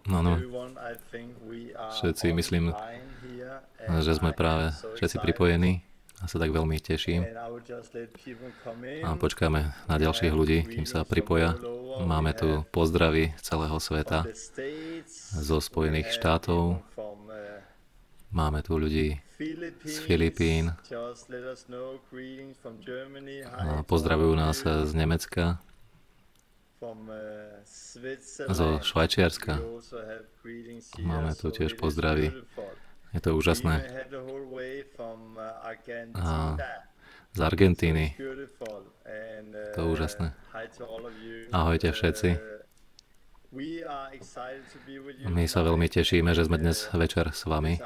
Áno, všetci myslím, že sme práve všetci pripojení a sa tak veľmi teším. A počkáme na ďalších ľudí, kým sa pripoja. Máme tu pozdravy celého sveta zo Spojených štátov. Máme tu ľudí z Filipín. A pozdravujú nás z Nemecka, zo Švajčiarska. Máme tu tiež pozdravy. Je to úžasné. A z Argentíny. To je úžasné. Ahojte všetci. My sa veľmi tešíme, že sme dnes večer s vami.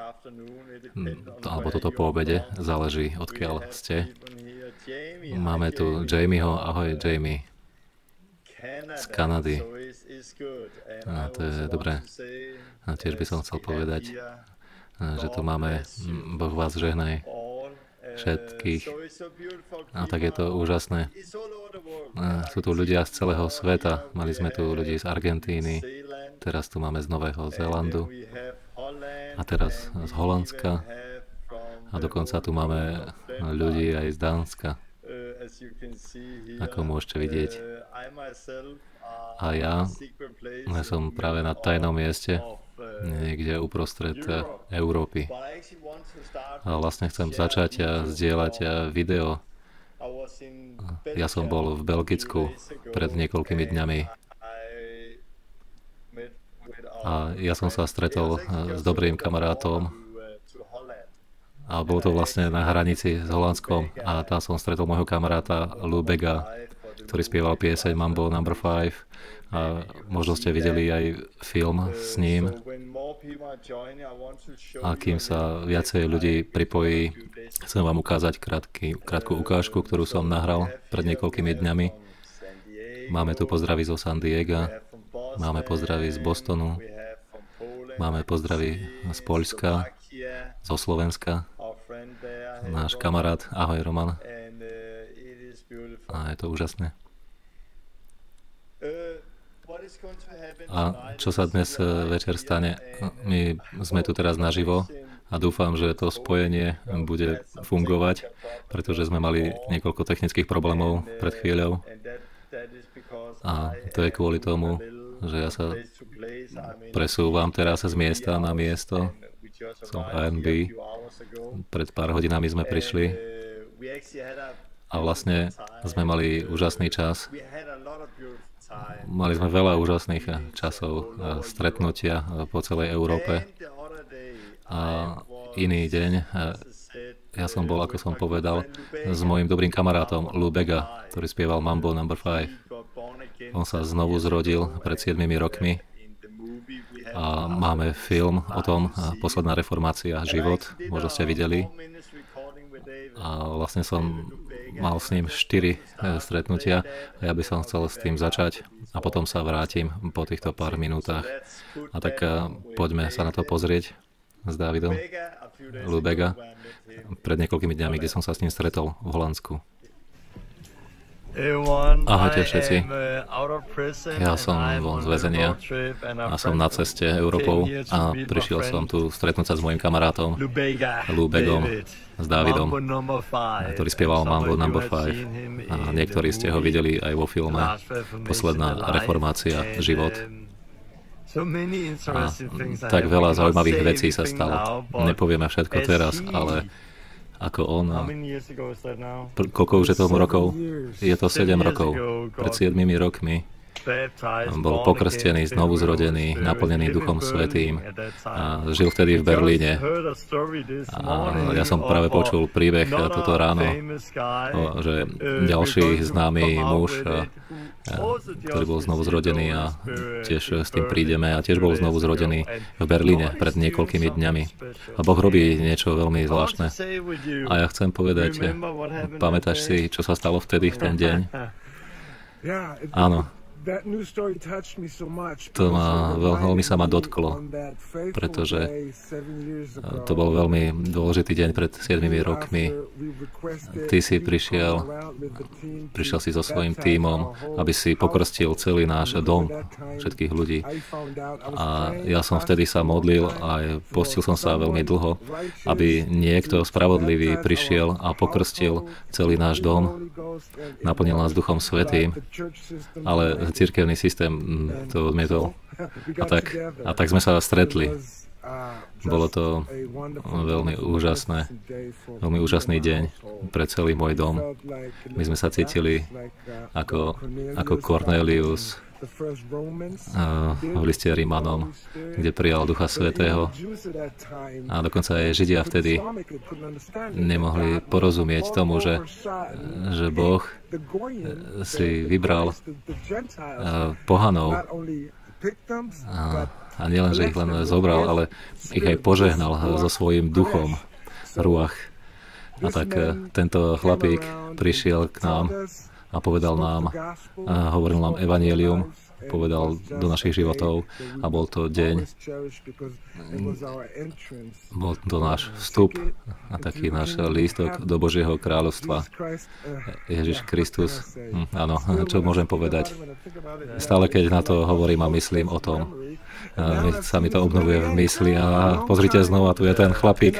Alebo toto po obede. Záleží, odkiaľ ste. Máme tu Jamieho. Ahoj, Jamie. Z Kanady. A to je dobré. A tiež by som chcel povedať, že tu máme Boh vás žehnaj všetkých. A tak je to úžasné. Sú tu ľudia z celého sveta. Mali sme tu ľudí z Argentíny, teraz tu máme z Nového Zélandu a teraz z Holandska a dokonca tu máme ľudí aj z Dánska. Ako môžete vidieť. A ja som práve na tajnom mieste, niekde uprostred Európy. A vlastne chcem začať zdieľať video. Ja som bol v Belgicku pred niekoľkými dňami. A ja som sa stretol s dobrým kamarátom. A bolo to vlastne na hranici s Holandskom. A tam som stretol môjho kamaráta Lou Bega, ktorý spieval pieseň Mambo No. 5. A možno ste videli aj film s ním. A kým sa viacej ľudí pripojí, chcem vám ukázať krátku ukážku, ktorú som nahral pred niekoľkými dňami. Máme tu pozdravy zo San Diega, máme pozdravy z Bostonu, máme pozdravy z Poľska, zo Slovenska. Náš kamarát, ahoj Roman. A je to úžasné. A čo sa dnes večer stane? My sme tu teraz naživo a dúfam, že to spojenie bude fungovať, pretože sme mali niekoľko technických problémov pred chvíľou. A to je kvôli tomu, že ja sa presúvam teraz z miesta na miesto. Som v ANB. Pred pár hodinami sme prišli a vlastne sme mali úžasný čas. Mali sme veľa úžasných časov stretnutia po celej Európe. A iný deň, ja som bol, ako som povedal, s mojim dobrým kamarátom Lou Bega, ktorý spieval Mambo No. 5. On sa znovu zrodil pred 7 rokmi. A máme film o tom, Posledná reformácia, život, možno ste videli. A vlastne som mal s ním 4 stretnutia a ja by som chcel s tým začať a potom sa vrátim po týchto pár minútach. A tak poďme sa na to pozrieť s Dávidom Lou Bega pred niekoľkými dňami, kde som sa s ním stretol v Holandsku. Ahojte všetci. Ja som von z väzenia a som na ceste Európou a prišiel som tu stretnúť sa s mojim kamarátom Lou Begom, s Dávidom, ktorý spieval Mambo No. 5. A niektorí ste ho videli aj vo filme Posledná reformácia, život. A tak veľa zaujímavých vecí sa stalo. Nepovieme všetko teraz, ale ako on. Koľko už je tomu rokov? Je to 7 rokov. Pred 7 rokmi bol pokrstený, znovu zrodený, naplnený Duchom Svätým a žil vtedy v Berlíne. A ja som práve počul príbeh toto ráno, že ďalší známy muž, ktorý bol znovu zrodený a tiež s tým prídeme a tiež bol znovu zrodený v Berlíne pred niekoľkými dňami. A Boh robí niečo veľmi zvláštne. A ja chcem povedať, pamätáš si, čo sa stalo vtedy v ten deň? Áno. veľmi sa ma dotklo, pretože to bol veľmi dôležitý deň pred 7 rokmi. Ty si prišiel si so svojím tímom, aby si pokrstil celý náš dom, všetkých ľudí. A ja som vtedy sa modlil a postil som sa veľmi dlho, aby niekto spravodlivý prišiel a pokrstil celý náš dom, naplnil nás Duchom Svätým, ale cirkevný systém to odmietol. A tak sme sa stretli. Bolo to veľmi úžasný deň pre celý môj dom. My sme sa cítili ako Cornelius v liste Rímanom, kde prijal Ducha Svätého. A dokonca aj Židia vtedy nemohli porozumieť tomu, že Boh si vybral pohanov a nielen, že ich len zobral, ale ich aj požehnal so svojím duchom, ruach. A tak tento chlapík prišiel k nám a povedal nám, hovoril nám evanjelium, povedal do našich životov a bol to deň, bol to náš vstup a taký náš lístok do Božieho kráľovstva. Ježiš Kristus, áno, čo môžem povedať? Stále keď na to hovorím a myslím o tom, sa mi to obnovuje v mysli a pozrite znova, tu je ten chlapík,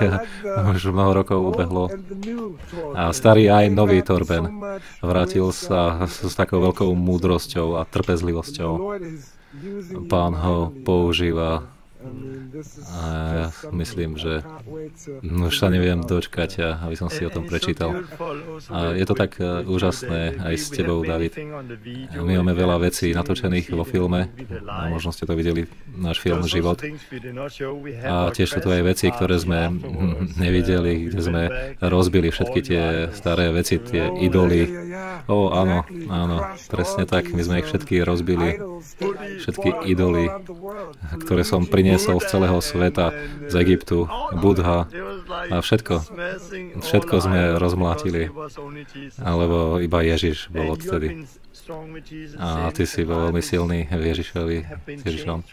už mnoho rokov ubehlo a starý aj nový Torben vrátil sa s takou veľkou múdrosťou a trpezlivosťou. Pán ho používa a ja myslím, že už sa neviem dočkať, aby som si o tom prečítal. A je to tak úžasné aj s tebou, David. My máme veľa vecí natočených vo filme a možno ste to videli, náš film Život. A tiež sú to aj veci, ktoré sme nevideli, kde sme rozbili všetky tie staré veci, tie idoly. Áno, presne tak. My sme ich všetky rozbili. Všetky idoly, ktoré som priniesol z celého sveta, z Egyptu, Budha a všetko sme rozmlátili, alebo iba Ježiš bol odtedy. A ty si bol veľmi silný v Ježišom.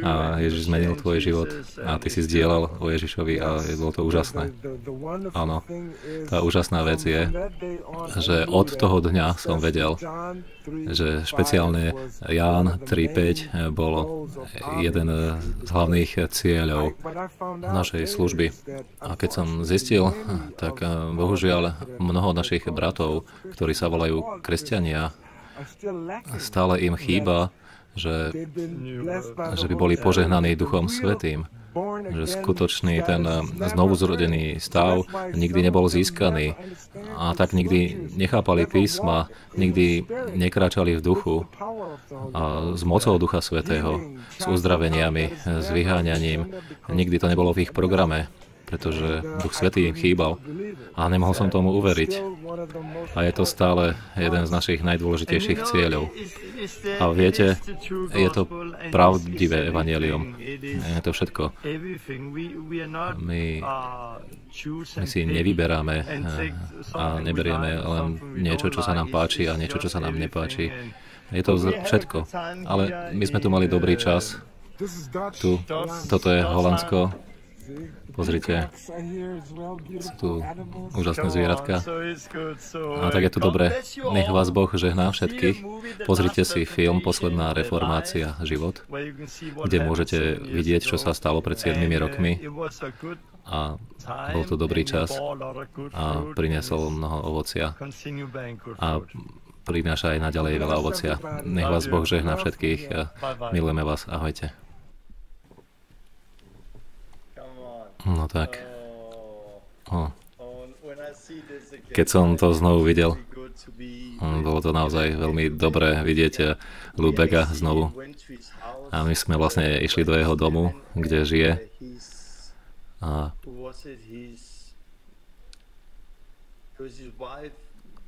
A Ježiš zmenil tvoj život a ty si zdieľal o Ježišovi a bolo to úžasné. Áno, tá úžasná vec je, že od toho dňa som vedel, že špeciálne Ján 3.5 bol jeden z hlavných cieľov našej služby. A keď som zistil, tak bohužiaľ mnoho našich bratov, ktorí sa volajú kresťania, stále im chýba, že by boli požehnaní Duchom Svätým. Že skutočný ten znovuzrodený stav nikdy nebol získaný a tak nikdy nechápali písma, nikdy nekráčali v duchu a s mocou Ducha Svätého, s uzdraveniami, s vyháňaním. Nikdy to nebolo v ich programe, pretože Duch Svätý im chýbal a nemohol som tomu uveriť. A je to stále jeden z našich najdôležitejších cieľov. A viete, je to pravdivé evanjelium. Je to všetko. My si nevyberáme a neberieme len niečo, čo sa nám páči a niečo, čo sa nám nepáči. Je to všetko. Ale my sme tu mali dobrý čas. Toto je Holandsko. Pozrite, sú tu úžasné zvieratka. A tak je to dobré. Nech vás Boh žehná všetkých. Pozrite si film Posledná reformácia, život, kde môžete vidieť, čo sa stalo pred 7 rokmi. A bol to dobrý čas a priniesol mnoho ovocia. A prináša aj naďalej veľa ovocia. Nech vás Boh žehná všetkých. Milujeme vás. Ahojte. No tak. Keď som to znovu videl, bolo to naozaj veľmi dobré vidieť Lubega znovu. A my sme vlastne išli do jeho domu, kde žije. A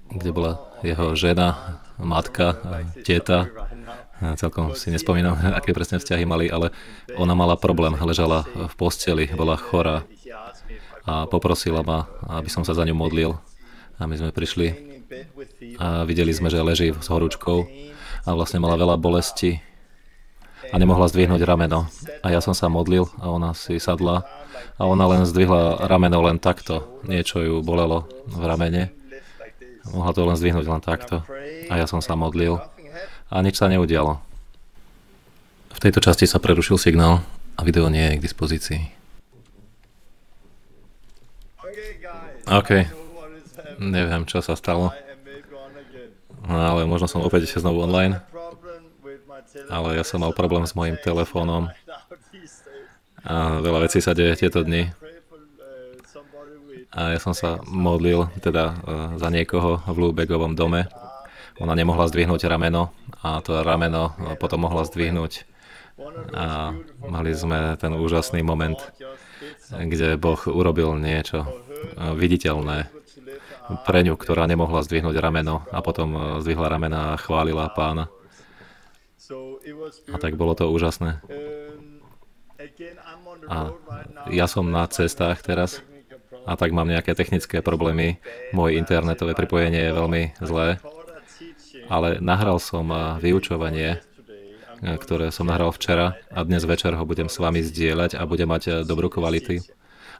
kde bola jeho žena, matka, teta. Celkom si nespomínam, aké presne vzťahy mali, ale ona mala problém, ležala v posteli, bola chorá a poprosila ma, aby som sa za ňu modlil. A my sme prišli a videli sme, že leží s horúčkou a vlastne mala veľa bolesti a nemohla zdvihnúť rameno. A ja som sa modlil a ona si sadla a ona len zdvihla rameno len takto. Niečo ju bolelo v ramene. Mohla to len zdvihnúť len takto. A ja som sa modlil a nič sa neudialo. V tejto časti sa prerušil signál a video nie je k dispozícii. OK. Neviem, čo sa stalo. Ale možno som opäť znovu online. Ale ja som mal problém s mojím telefónom. A veľa vecí sa deje tieto dni. A ja som sa modlil teda za niekoho v Lübeckovom dome. Ona nemohla zdvihnúť rameno a to rameno potom mohla zdvihnúť. A mali sme ten úžasný moment, kde Boh urobil niečo viditeľné pre ňu, ktorá nemohla zdvihnúť rameno a potom zdvihla ramena a chválila Pána. A tak bolo to úžasné. A ja som na cestách teraz a tak mám nejaké technické problémy. Moje internetové pripojenie je veľmi zlé, ale nahral som vyučovanie, ktoré som nahral včera a dnes večer ho budem s vami zdieľať a budem mať dobrú kvalitu.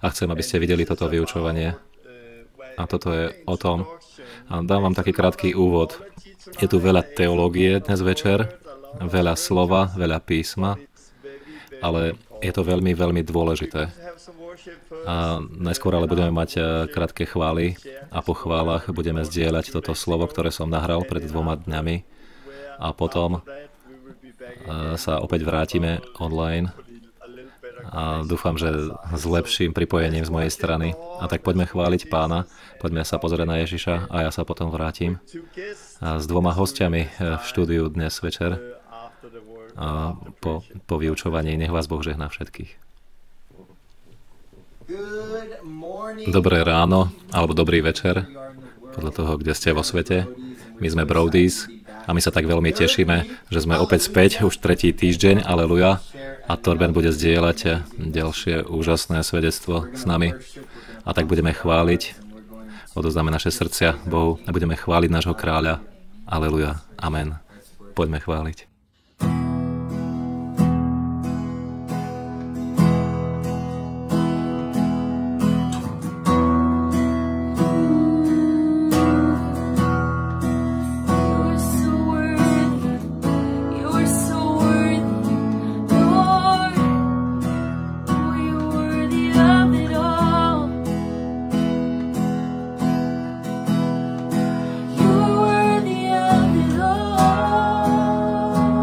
A chcem, aby ste videli toto vyučovanie. A toto je o tom. A dám vám taký krátky úvod. Je tu veľa teológie dnes večer, veľa slova, veľa písma, ale je to veľmi, veľmi dôležité. A najskôr ale budeme mať krátke chvály a po chválach budeme zdieľať toto slovo, ktoré som nahral pred 2 dňami a potom sa opäť vrátime online a dúfam, že s lepším pripojením z mojej strany. A tak poďme chváliť Pána, poďme sa pozrieť na Ježiša a ja sa potom vrátim s 2 hostiami v štúdiu dnes večer a po vyučovaní. Nech vás Boh žehná všetkých. Dobré ráno, alebo dobrý večer, podľa toho, kde ste vo svete. My sme Brodies a my sa tak veľmi tešíme, že sme opäť späť, už 3. týždeň, aleluja. A Torben bude zdieľať ďalšie úžasné svedectvo s nami. A tak budeme chváliť, odovzdáme naše srdcia Bohu a budeme chváliť nášho kráľa. Aleluja, amen. Poďme chváliť. You're worthy of it all.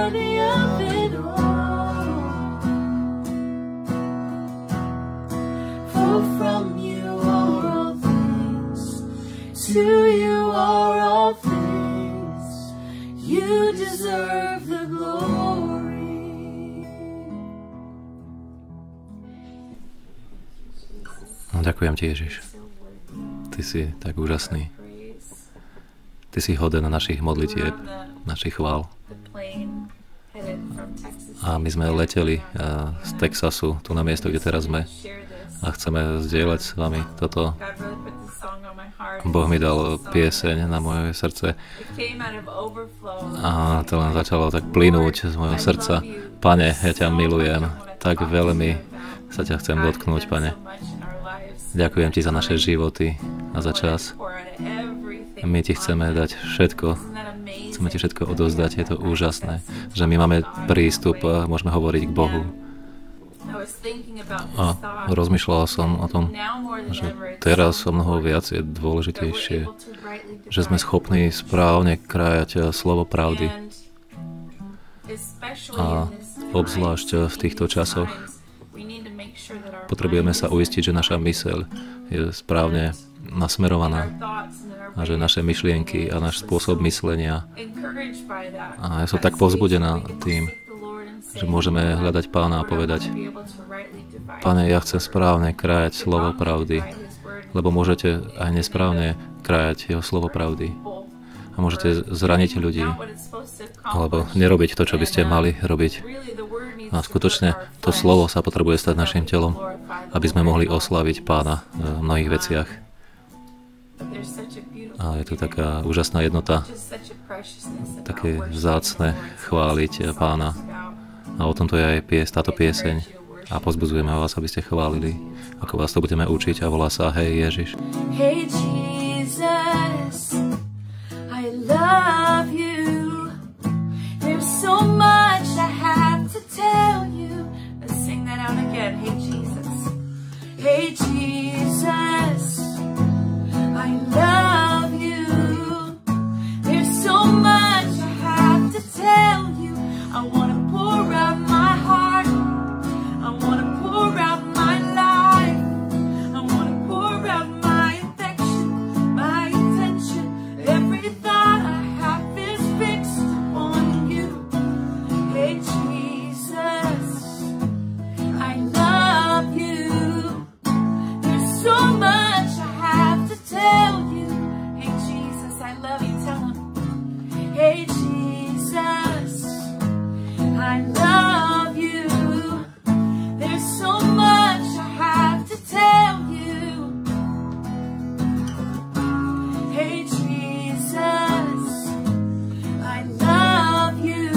worthy of it all. For from you are all things, to you are all things, you deserve the glory. Ďakujem ti, Ježiš. Ty si tak úžasný. Ty si hoden našich modlitieb, našich chvál. A my sme leteli z Texasu, tu na miesto, kde teraz sme. A chceme zdieľať s vami toto. Boh mi dal pieseň na moje srdce. A to len začalo tak plynúť z mojho srdca. Pane, ja ťa milujem. Tak veľmi sa ťa chcem dotknúť, Pane. Ďakujem ti za naše životy a za čas. My ti chceme dať všetko. Chceme ti všetko odozdať. Je to úžasné, že my máme prístup a môžeme hovoriť k Bohu. A rozmýšľal som o tom, že teraz o mnoho viac je dôležitejšie, že sme schopní správne krájať slovo pravdy. A obzvlášť v týchto časoch potrebujeme sa uistiť, že naša myseľ je správne nasmerovaná a že naše myšlienky a náš spôsob myslenia. A ja som tak povzbudená tým, že môžeme hľadať Pána a povedať: Pane, ja chcem správne krájať slovo pravdy, lebo môžete aj nesprávne krájať jeho slovo pravdy. A môžete zraniť ľudí, alebo nerobiť to, čo by ste mali robiť. A skutočne to slovo sa potrebuje stať našim telom, aby sme mohli oslaviť Pána v mnohých veciach. A je tu taká úžasná jednota, také vzácne chváliť Pána. A o tomto je aj táto pieseň. A pozbudzujeme vás, aby ste chválili, ako vás to budeme učiť, a volá sa Hej Ježiš. Hey Jesus, I love you. There's so much I have to tell you. Let's sing that out again. Hey Jesus. Hey Jesus, I love you. There's so much I have to tell you. I want to pour out my heart. I want to pour out my life. I want to pour out my affection, my attention. Every thought I have is fixed on you. Hey Jesus, I love you. There's so much I have to tell you. Hey Jesus, I love you. Tell him. Hey Jesus, I love you. There's so much I have to tell you. Hey Jesus, I love you.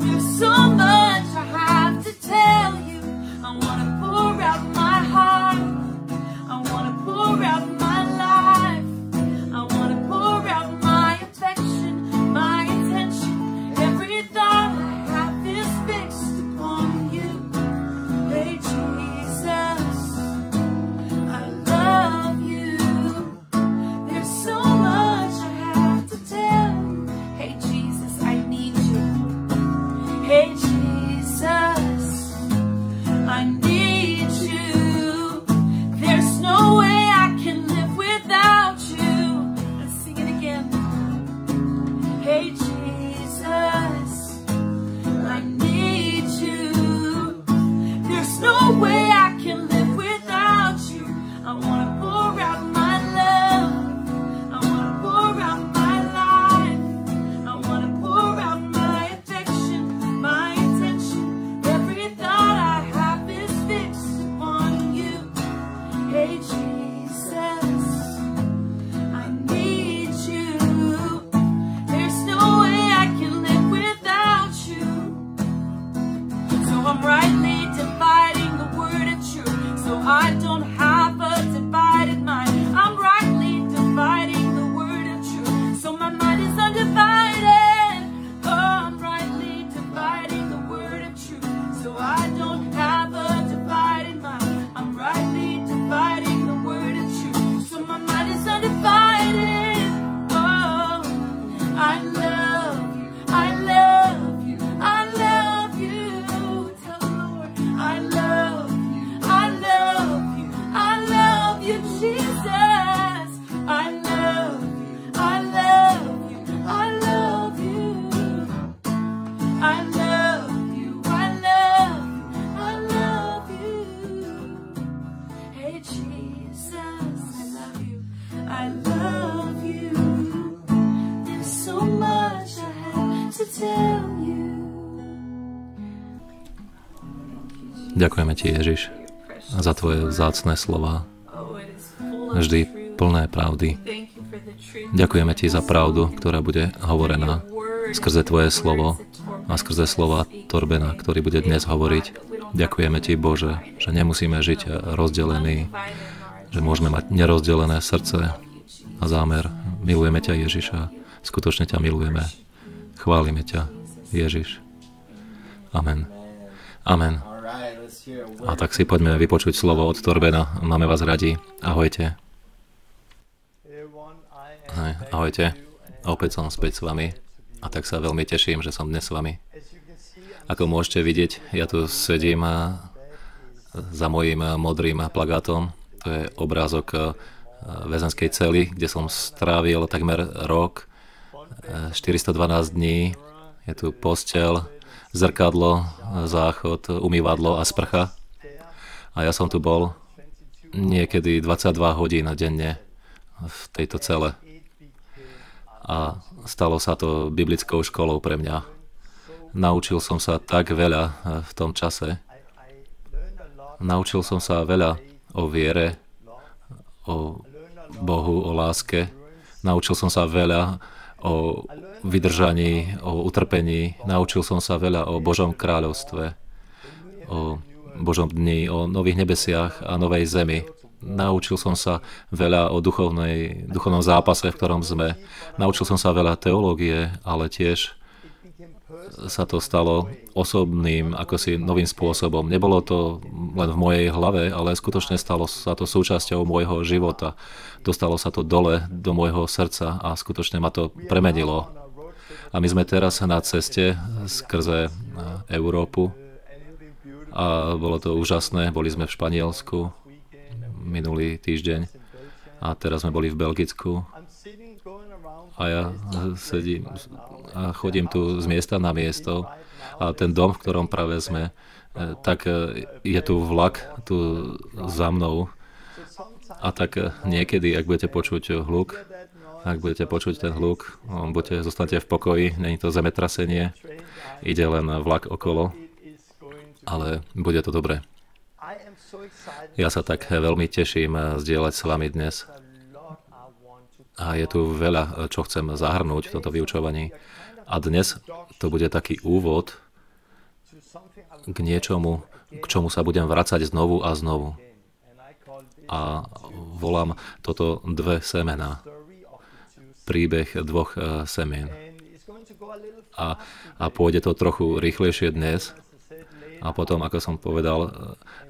There's so much I have to tell you. I want to pour out my heart. I want to pour out my life. I want to pour out my affection, my attention. Every thought I have to tell you. Ďakujeme Ti, Ježiš, za Tvoje vzácne slova, vždy plné pravdy. Ďakujeme Ti za pravdu, ktorá bude hovorená skrze Tvoje slovo a skrze slova Torbena, ktorý bude dnes hovoriť. Ďakujeme Ti, Bože, že nemusíme žiť rozdelení, že môžeme mať nerozdelené srdce a zámer. Milujeme ťa, Ježiša, skutočne ťa milujeme. Chválime ťa, Ježiš. Amen. Amen. A tak si poďme vypočuť slovo od Torbena. Máme vás radi. Ahojte. Ahojte. Opäť som späť s vami. A tak sa veľmi teším, že som dnes s vami. Ako môžete vidieť, ja tu sedím za mojím modrým plagátom. To je obrázok väzenskej cely, kde som strávil takmer rok, 412 dní. Je tu posteľ, zrkadlo, záchod, umývadlo a sprcha. A ja som tu bol niekedy 22 hodín denne v tejto cele. A stalo sa to biblickou školou pre mňa. Naučil som sa tak veľa v tom čase. Naučil som sa veľa o viere, o Bohu, o láske. Naučil som sa veľa o vydržaní, o utrpení. Naučil som sa veľa o Božom kráľovstve, o Božom dni, o nových nebesiach a novej zemi. Naučil som sa veľa o duchovnom zápase, v ktorom sme. Naučil som sa veľa teológie, ale tiež sa to stalo osobným, ako si novým spôsobom. Nebolo to len v mojej hlave, ale skutočne stalo sa to súčasťou môjho života. Dostalo sa to dole do môjho srdca a skutočne ma to premenilo. A my sme teraz na ceste skrze Európu a bolo to úžasné. Boli sme v Španielsku minulý týždeň a teraz sme boli v Belgicku. A ja sedím a chodím tu z miesta na miesto a ten dom, v ktorom práve sme, tak je tu vlak tu za mnou a tak niekedy, ak budete počuť hluk, ak budete počuť ten hluk, zostanete v pokoji, není to zemetrasenie, ide len vlak okolo, ale bude to dobré. Ja sa tak veľmi teším zdieľať s vami dnes. A je tu veľa, čo chcem zahrnúť v tomto vyučovaní. A dnes to bude taký úvod k niečomu, k čomu sa budem vracať znovu a znovu. A volám toto dve semená. Príbeh dvoch semien. A pôjde to trochu rýchlejšie dnes. A potom, ako som povedal,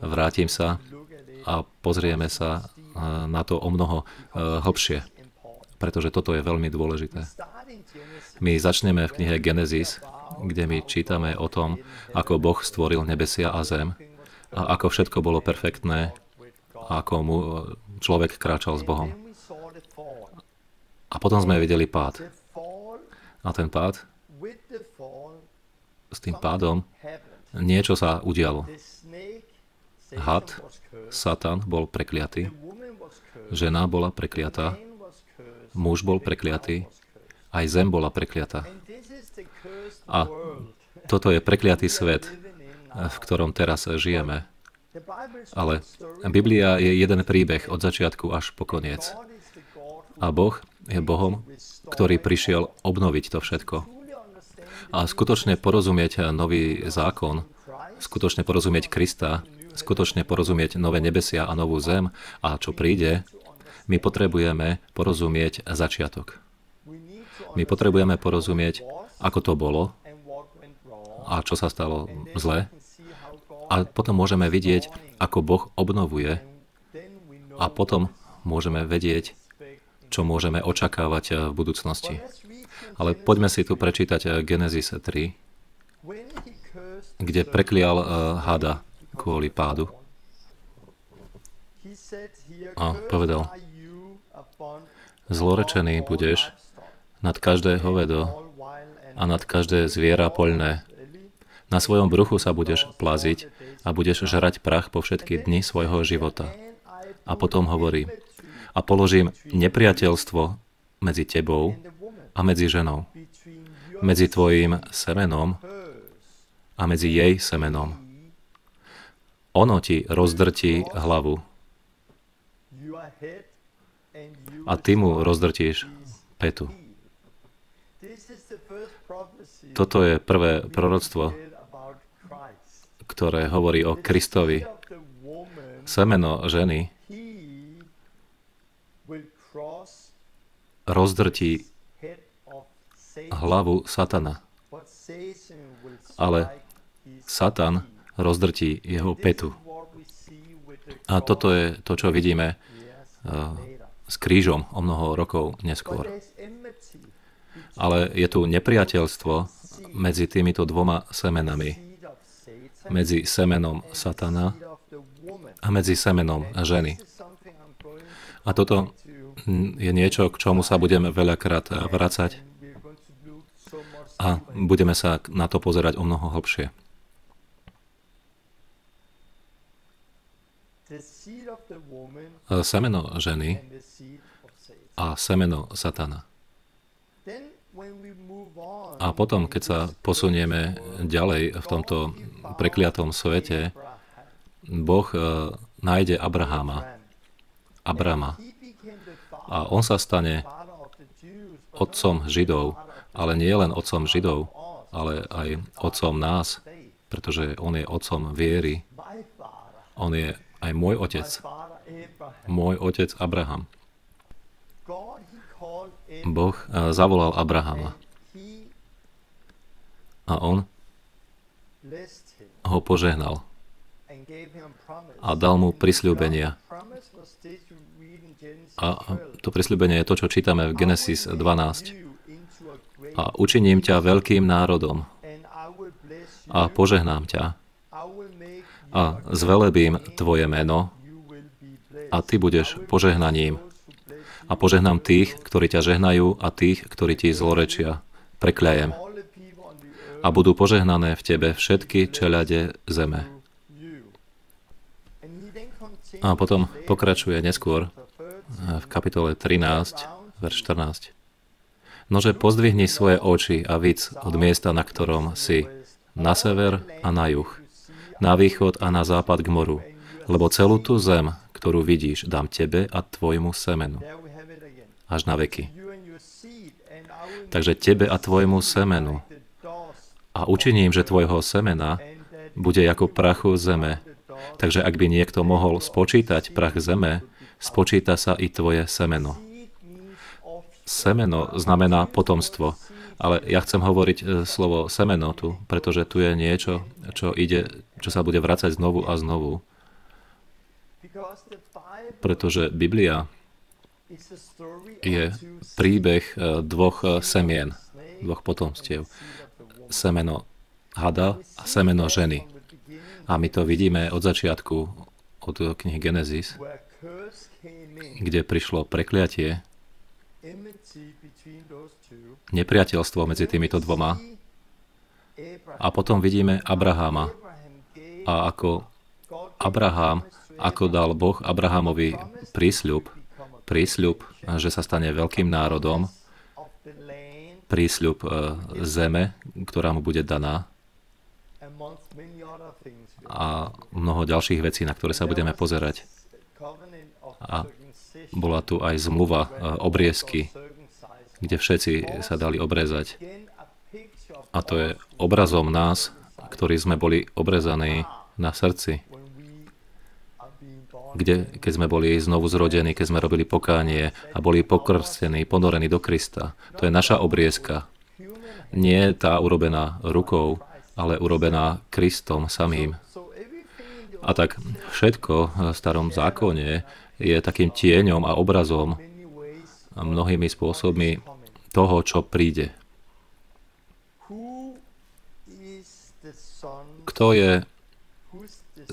vrátim sa a pozrieme sa na to omnoho hlbšie. Pretože toto je veľmi dôležité. My začneme v knihe Genesis, kde my čítame o tom, ako Boh stvoril nebesia a zem a ako všetko bolo perfektné a ako mu človek kráčal s Bohom. A potom sme videli pád. A ten pád, s tým pádom niečo sa udialo. Had, Satan, bol prekliatý, žena bola prekliatá, muž bol prekliatý, aj zem bola prekliatá. A toto je prekliatý svet, v ktorom teraz žijeme. Ale Biblia je jeden príbeh od začiatku až po koniec. A Boh je Bohom, ktorý prišiel obnoviť to všetko. A skutočne porozumieť nový zákon, skutočne porozumieť Krista, skutočne porozumieť nové nebesia a novú zem a čo príde, my potrebujeme porozumieť začiatok. My potrebujeme porozumieť, ako to bolo a čo sa stalo zle. A potom môžeme vidieť, ako Boh obnovuje. A potom môžeme vedieť, čo môžeme očakávať v budúcnosti. Ale poďme si tu prečítať Genesis 3, kde preklial hada kvôli pádu. A povedal, zlorečený budeš nad každé hovedo a nad každé zviera poľné. Na svojom bruchu sa budeš plaziť a budeš žrať prach po všetky dni svojho života. A potom hovorí, a položím nepriateľstvo medzi tebou a medzi ženou, medzi tvojim semenom a medzi jej semenom. Ono ti rozdrtí hlavu a ty mu rozdrtíš petu. Toto je prvé proroctvo, ktoré hovorí o Kristovi. Semeno ženy rozdrtí hlavu Satana, ale Satan rozdrtí jeho petu. A toto je to, čo vidíme s krížom o mnoho rokov neskôr. Ale je tu nepriateľstvo medzi týmito dvoma semenami. Medzi semenom Satana a medzi semenom ženy. A toto je niečo, k čomu sa budeme veľakrát vracať a budeme sa na to pozerať o mnoho hlbšie. Semeno ženy a semeno Satana. A potom, keď sa posunieme ďalej v tomto prekliatom svete, Boh nájde Abrahama. A on sa stane otcom Židov, ale nie len otcom Židov, ale aj otcom nás, pretože on je otcom viery. On je aj môj otec Abraham. Boh zavolal Abrahama a on ho požehnal a dal mu prisľúbenia. A to prisľúbenie je to, čo čítame v Genesis 12. A učiním ťa veľkým národom a požehnám ťa a zvelebím tvoje meno a ty budeš požehnaním a požehnám tých, ktorí ťa žehnajú a tých, ktorí ti zlorečia, prekľajem. A budú požehnané v tebe všetky čeľade zeme. A potom pokračuje neskôr v kapitole 13, verš 14. Nože pozdvihni svoje oči a vidz od miesta, na ktorom si, na sever a na juh, na východ a na západ k moru, lebo celú tú zem, ktorú vidíš, dám tebe a tvojmu semenu. Až na veky. Takže tebe a tvojmu semenu. A učiním, že tvojho semena bude ako prachu zeme. Takže ak by niekto mohol spočítať prach zeme, spočíta sa i tvoje semeno. Semeno znamená potomstvo, ale ja chcem hovoriť slovo semeno tu, pretože tu je niečo, čo sa bude vracať znovu a znovu. Pretože Biblia je príbeh dvoch semien, dvoch potomstiev. Semeno hada a semeno ženy. A my to vidíme od začiatku, od knihy Genesis, kde prišlo prekliatie, nepriateľstvo medzi týmito dvoma. A potom vidíme Abrahama. A ako dal Boh Abrahamovi prísľub, že sa stane veľkým národom, prísľub zeme, ktorá mu bude daná a mnoho ďalších vecí, na ktoré sa budeme pozerať. A bola tu aj zmluva obriezky, kde všetci sa dali obrezať. A to je obrazom nás, ktorí sme boli obrezaní na srdci. Keď sme boli znovu zrodení, keď sme robili pokánie a boli pokrstení, ponorení do Krista. To je naša obriezka. Nie tá urobená rukou, ale urobená Kristom samým. A tak všetko v starom zákone je takým tieňom a obrazom a mnohými spôsobmi toho, čo príde. Kto je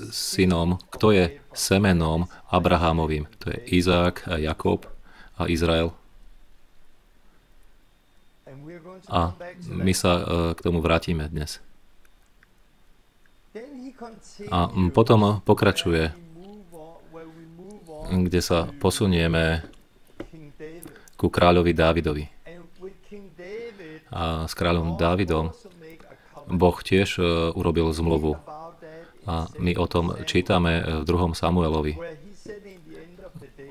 synom, kto je semenom Abrahámovým? To je Izák, Jakob a Izrael. A my sa k tomu vrátime dnes. A potom pokračuje, kde sa posunieme ku kráľovi Dávidovi. A s kráľom Dávidom Boh tiež urobil zmluvu. A my o tom čítame v 2. Samuelovi,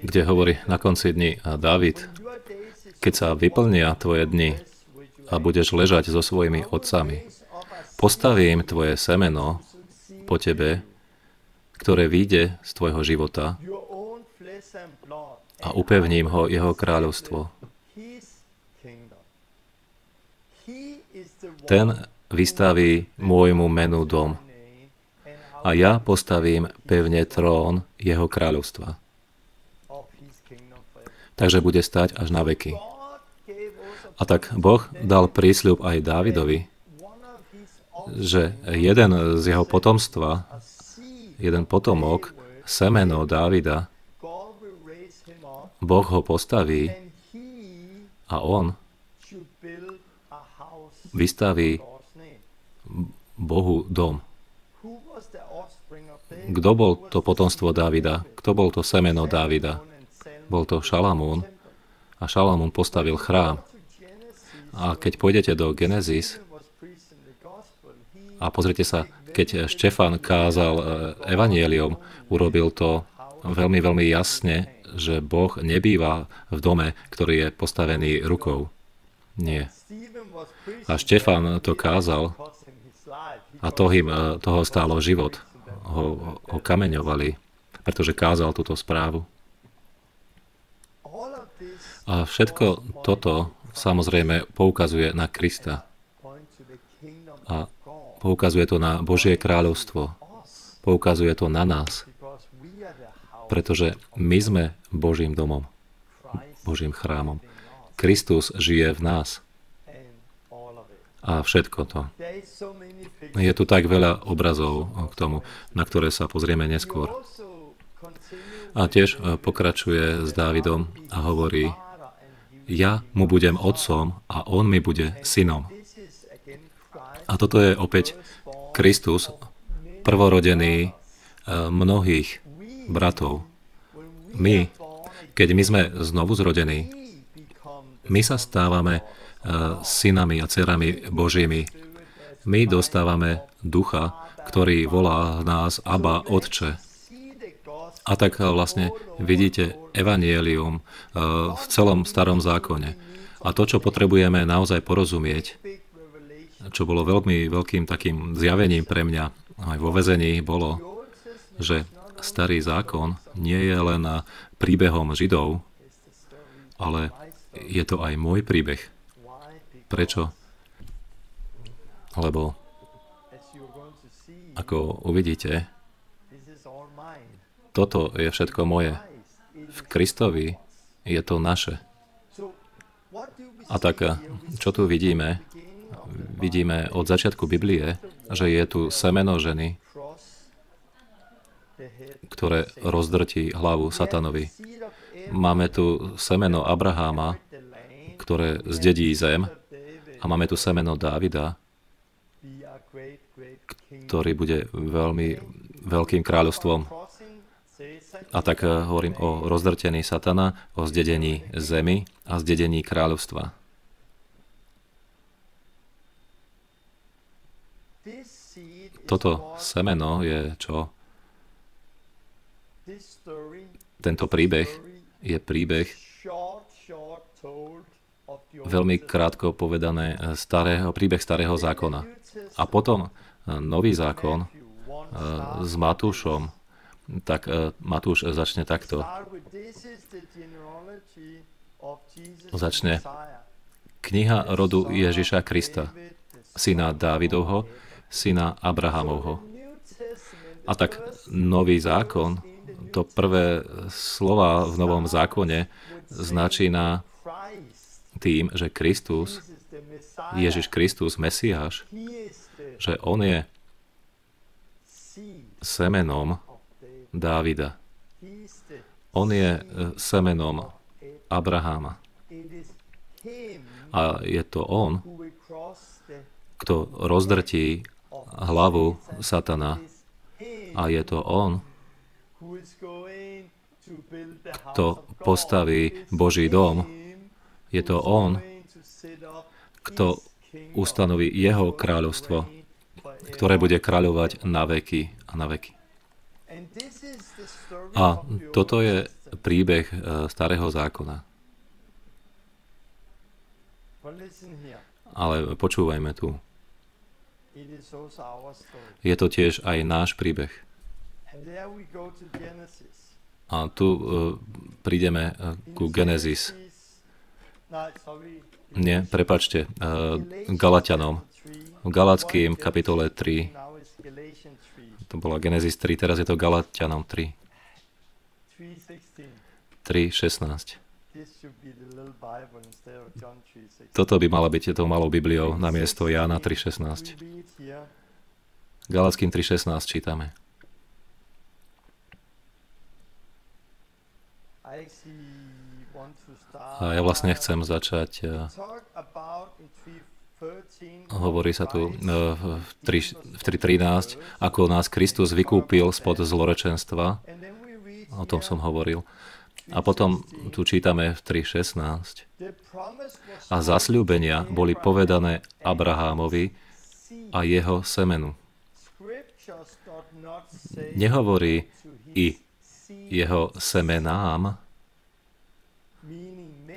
kde hovorí na konci dní: a Dávid, keď sa vyplnia tvoje dni a budeš ležať so svojimi otcami, postavím tvoje semeno po tebe, ktoré vyjde z tvojho života, a upevním ho jeho kráľovstvo. Ten vystaví môjmu menu dom a ja postavím pevne trón jeho kráľovstva. Takže bude stať až na veky. A tak Boh dal prísľub aj Dávidovi, že jeden z jeho potomstva, jeden potomok, semeno Dávida, Boh ho postaví a on vystaví Bohu dom. Kto bol to potomstvo Dávida? Kto bol to semeno Dávida? Bol to Šalamún a Šalamún postavil chrám. A keď pôjdete do Genesis a pozrite sa, keď Štefan kázal evanjelium, urobil to veľmi, veľmi jasne, že Boh nebýva v dome, ktorý je postavený rukou. Nie. A Štefan to kázal a toho stálo život. Ho kameňovali, pretože kázal túto správu. A všetko toto samozrejme poukazuje na Krista. A poukazuje to na Božie kráľovstvo. Poukazuje to na nás. Pretože my sme Božím domom, Božím chrámom. Kristus žije v nás. A všetko to. Je tu tak veľa obrazov k tomu, na ktoré sa pozrieme neskôr. A tiež pokračuje s Dávidom a hovorí: ja mu budem otcom a on mi bude synom. A toto je opäť Kristus, prvorodený mnohých bratov. My, keď my sme znovu zrodení, my sa stávame synami a dcerami Božími. My dostávame ducha, ktorý volá nás Abba, Otče. A tak vlastne vidíte evanjelium v celom starom zákone. A to, čo potrebujeme naozaj porozumieť, čo bolo veľmi veľkým takým zjavením pre mňa aj vo väzení, bolo, že starý zákon nie je len príbehom Židov, ale je to aj môj príbeh. Prečo? Lebo, ako uvidíte, toto je všetko moje. V Kristovi je to naše. A tak, čo tu vidíme? Vidíme od začiatku Biblie, že je tu semeno ženy, ktoré rozdrtí hlavu satanovi. Máme tu semeno Abraháma, ktoré zdedí zem, a máme tu semeno Dávida, ktorý bude veľmi veľkým kráľovstvom. A tak hovorím o rozdrtení satana, o zdedení zemi a zdedení kráľovstva. Toto semeno je čo? Tento príbeh je príbeh veľmi krátko povedané príbeh starého zákona. A potom nový zákon s Matúšom. Tak Matúš začne takto. Začne kniha rodu Ježiša Krista, syna Dávidovho, syna Abrahamovho. A tak nový zákon, to prvé slova v novom zákone začína tým, že Kristus, Ježiš Kristus, Mesiáš, že on je semenom Dávida. On je semenom Abraháma. A je to on, kto rozdrtí hlavu satana. A je to on, kto postaví Boží dom. Je to on, kto ustanoví jeho kráľovstvo, ktoré bude kráľovať na veky a na veky. A toto je príbeh Starého zákona. Ale počúvajme tu. Je to tiež aj náš príbeh. A tu prídeme ku Genesis. Nie, prepáčte, Galatianom. V Galackým kapitole 3. To bola Genesis 3, teraz je to Galatianom 3. 3:16. Toto by mala byť tou malou Bibliou namiesto Jána 3:16. Galackým 3:16 čítame. A ja vlastne chcem začať, hovorí sa tu v 3:13, ako nás Kristus vykúpil spod zlorečenstva, o tom som hovoril. A potom tu čítame v 3:16. A zasľúbenia boli povedané Abrahámovi a jeho semenu. Nehovorí i jeho semenám,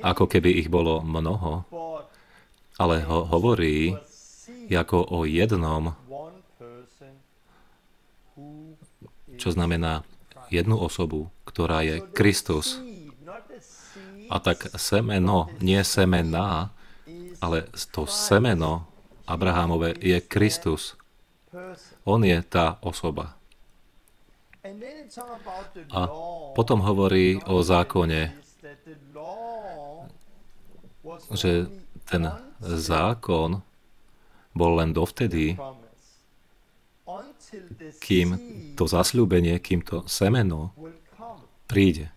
ako keby ich bolo mnoho, ale hovorí ako o jednom, čo znamená jednu osobu, ktorá je Kristus. A tak semeno, nie semená, ale to semeno Abrahámové je Kristus. On je tá osoba. A potom hovorí o zákone, že ten zákon bol len dovtedy, kým to zasľúbenie, kým to semeno príde.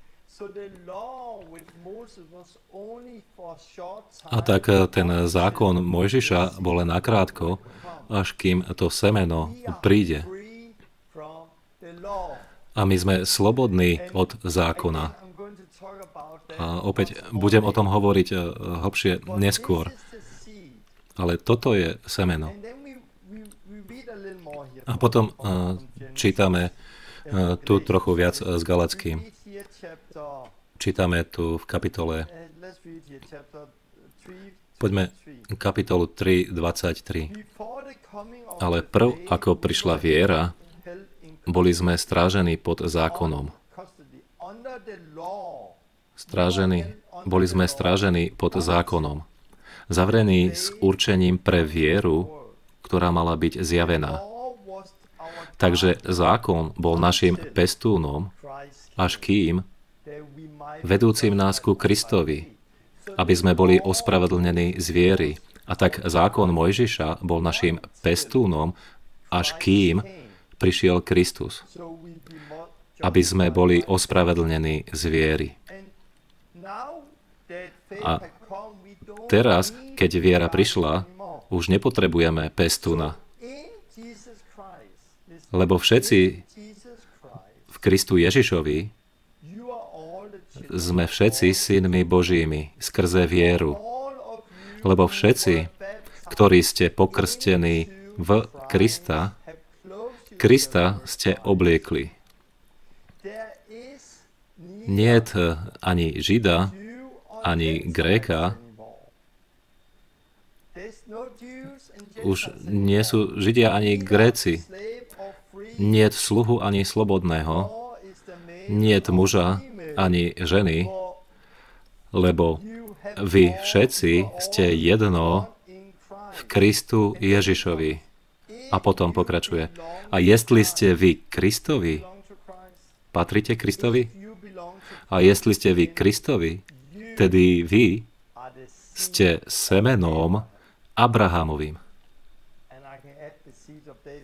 A tak ten zákon Mojžiša bol len nakrátko, až kým to semeno príde. A my sme slobodní od zákona. A opäť budem o tom hovoriť hlbšie neskôr. Ale toto je semeno. A potom čítame tu trochu viac s Galackým. Čítame tu v kapitole, poďme kapitolu 3:23. Ale prv, ako prišla viera, boli sme strážení pod zákonom. Boli sme strážení pod zákonom. Zavrení s určením pre vieru, ktorá mala byť zjavená. Takže zákon bol našim pestúnom, až kým vedúcim nás ku Kristovi, aby sme boli ospravedlnení z viery. A tak zákon Mojžiša bol našim pestúnom, až kým prišiel Kristus, aby sme boli ospravedlnení z viery. A teraz, keď viera prišla, už nepotrebujeme pestúna, lebo všetci v Kristu Ježišovi sme všetci synmi Božími skrze vieru. Lebo všetci, ktorí ste pokrstení v Krista, Krista ste obliekli. Niet ani Žida, ani Gréka, už nie sú Židia ani Gréci, niet sluhu ani slobodného, niet muža ani ženy, lebo vy všetci ste jedno v Kristu Ježišovi. A potom pokračuje. A jestli ste vy Kristovi, patríte Kristovi? A jestli ste vy Kristovi, tedy vy ste semenom Abrahámovým.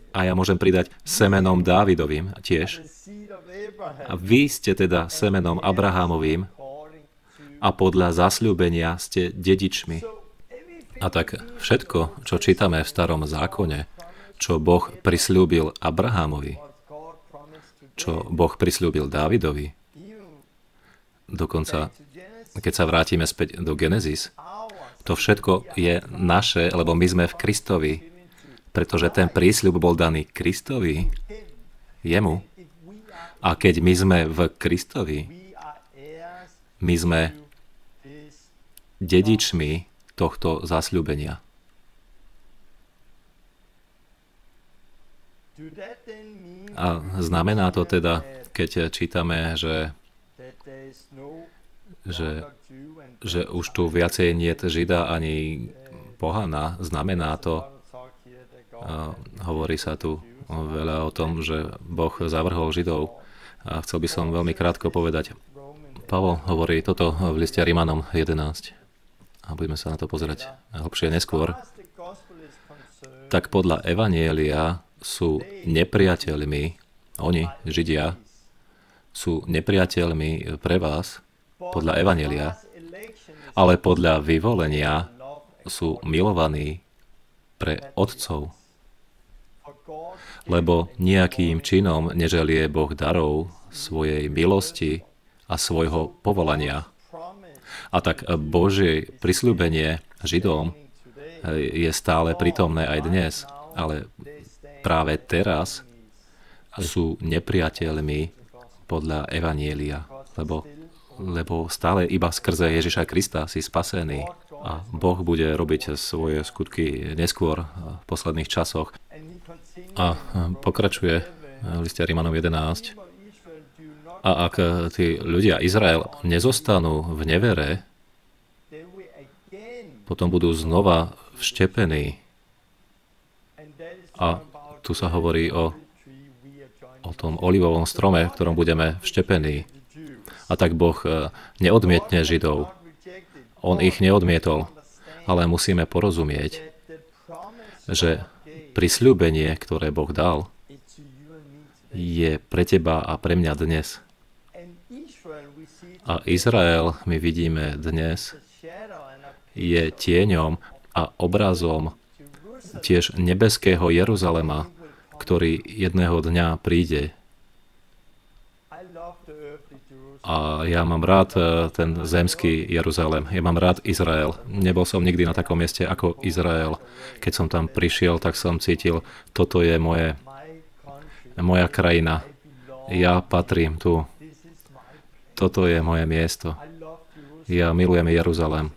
A ja môžem pridať semenom Dávidovým tiež. A vy ste teda semenom Abrahámovým a podľa zasľúbenia ste dedičmi. A tak všetko, čo čítame v Starom zákone, čo Boh prisľúbil Abrahámovi, čo Boh prisľúbil Dávidovi, dokonca, keď sa vrátime späť do Genesis, To všetko je naše, lebo my sme v Kristovi. Pretože ten prísľub bol daný Kristovi, jemu. A keď my sme v Kristovi, my sme dedičmi tohto zasľúbenia. A znamená to teda, keď čítame, že už tu viacej niet Žida ani pohana, znamená to, hovorí sa tu veľa o tom, že Boh zavrhol Židov. A chcel by som veľmi krátko povedať. Pavol hovorí toto v liste Rimanom 11. A budeme sa na to pozerať hlbšie neskôr. Tak podľa Evanielia sú nepriateľmi, oni, Židia, sú nepriateľmi pre vás, podľa Evanielia, ale podľa vyvolenia sú milovaní pre otcov. Lebo nejakým činom neželie Boh darov svojej milosti a svojho povolania. A tak Božie prisľúbenie Židom je stále prítomné aj dnes, ale práve teraz sú nepriateľmi podľa Evanielia, lebo stále iba skrze Ježiša Krista si spasený a Boh bude robiť svoje skutky neskôr v posledných časoch. A pokračuje v liste Rimanom 11. A ak tí ľudia Izrael nezostanú v nevere, potom budú znova vštepení. A tu sa hovorí o tom olivovom strome, v ktorom budeme vštepení. A tak Boh neodmietne Židov. On ich neodmietol, ale musíme porozumieť, že prisľúbenie, ktoré Boh dal, je pre teba a pre mňa dnes. A Izrael, my vidíme dnes, je tieňom a obrazom tiež nebeského Jeruzalema, ktorý jedného dňa príde. A ja mám rád ten zemský Jeruzalém. Ja mám rád Izrael. Nebol som nikdy na takom mieste ako Izrael. Keď som tam prišiel, tak som cítil, toto je moja krajina. Ja patrím tu. Toto je moje miesto. Ja milujem Jeruzalém.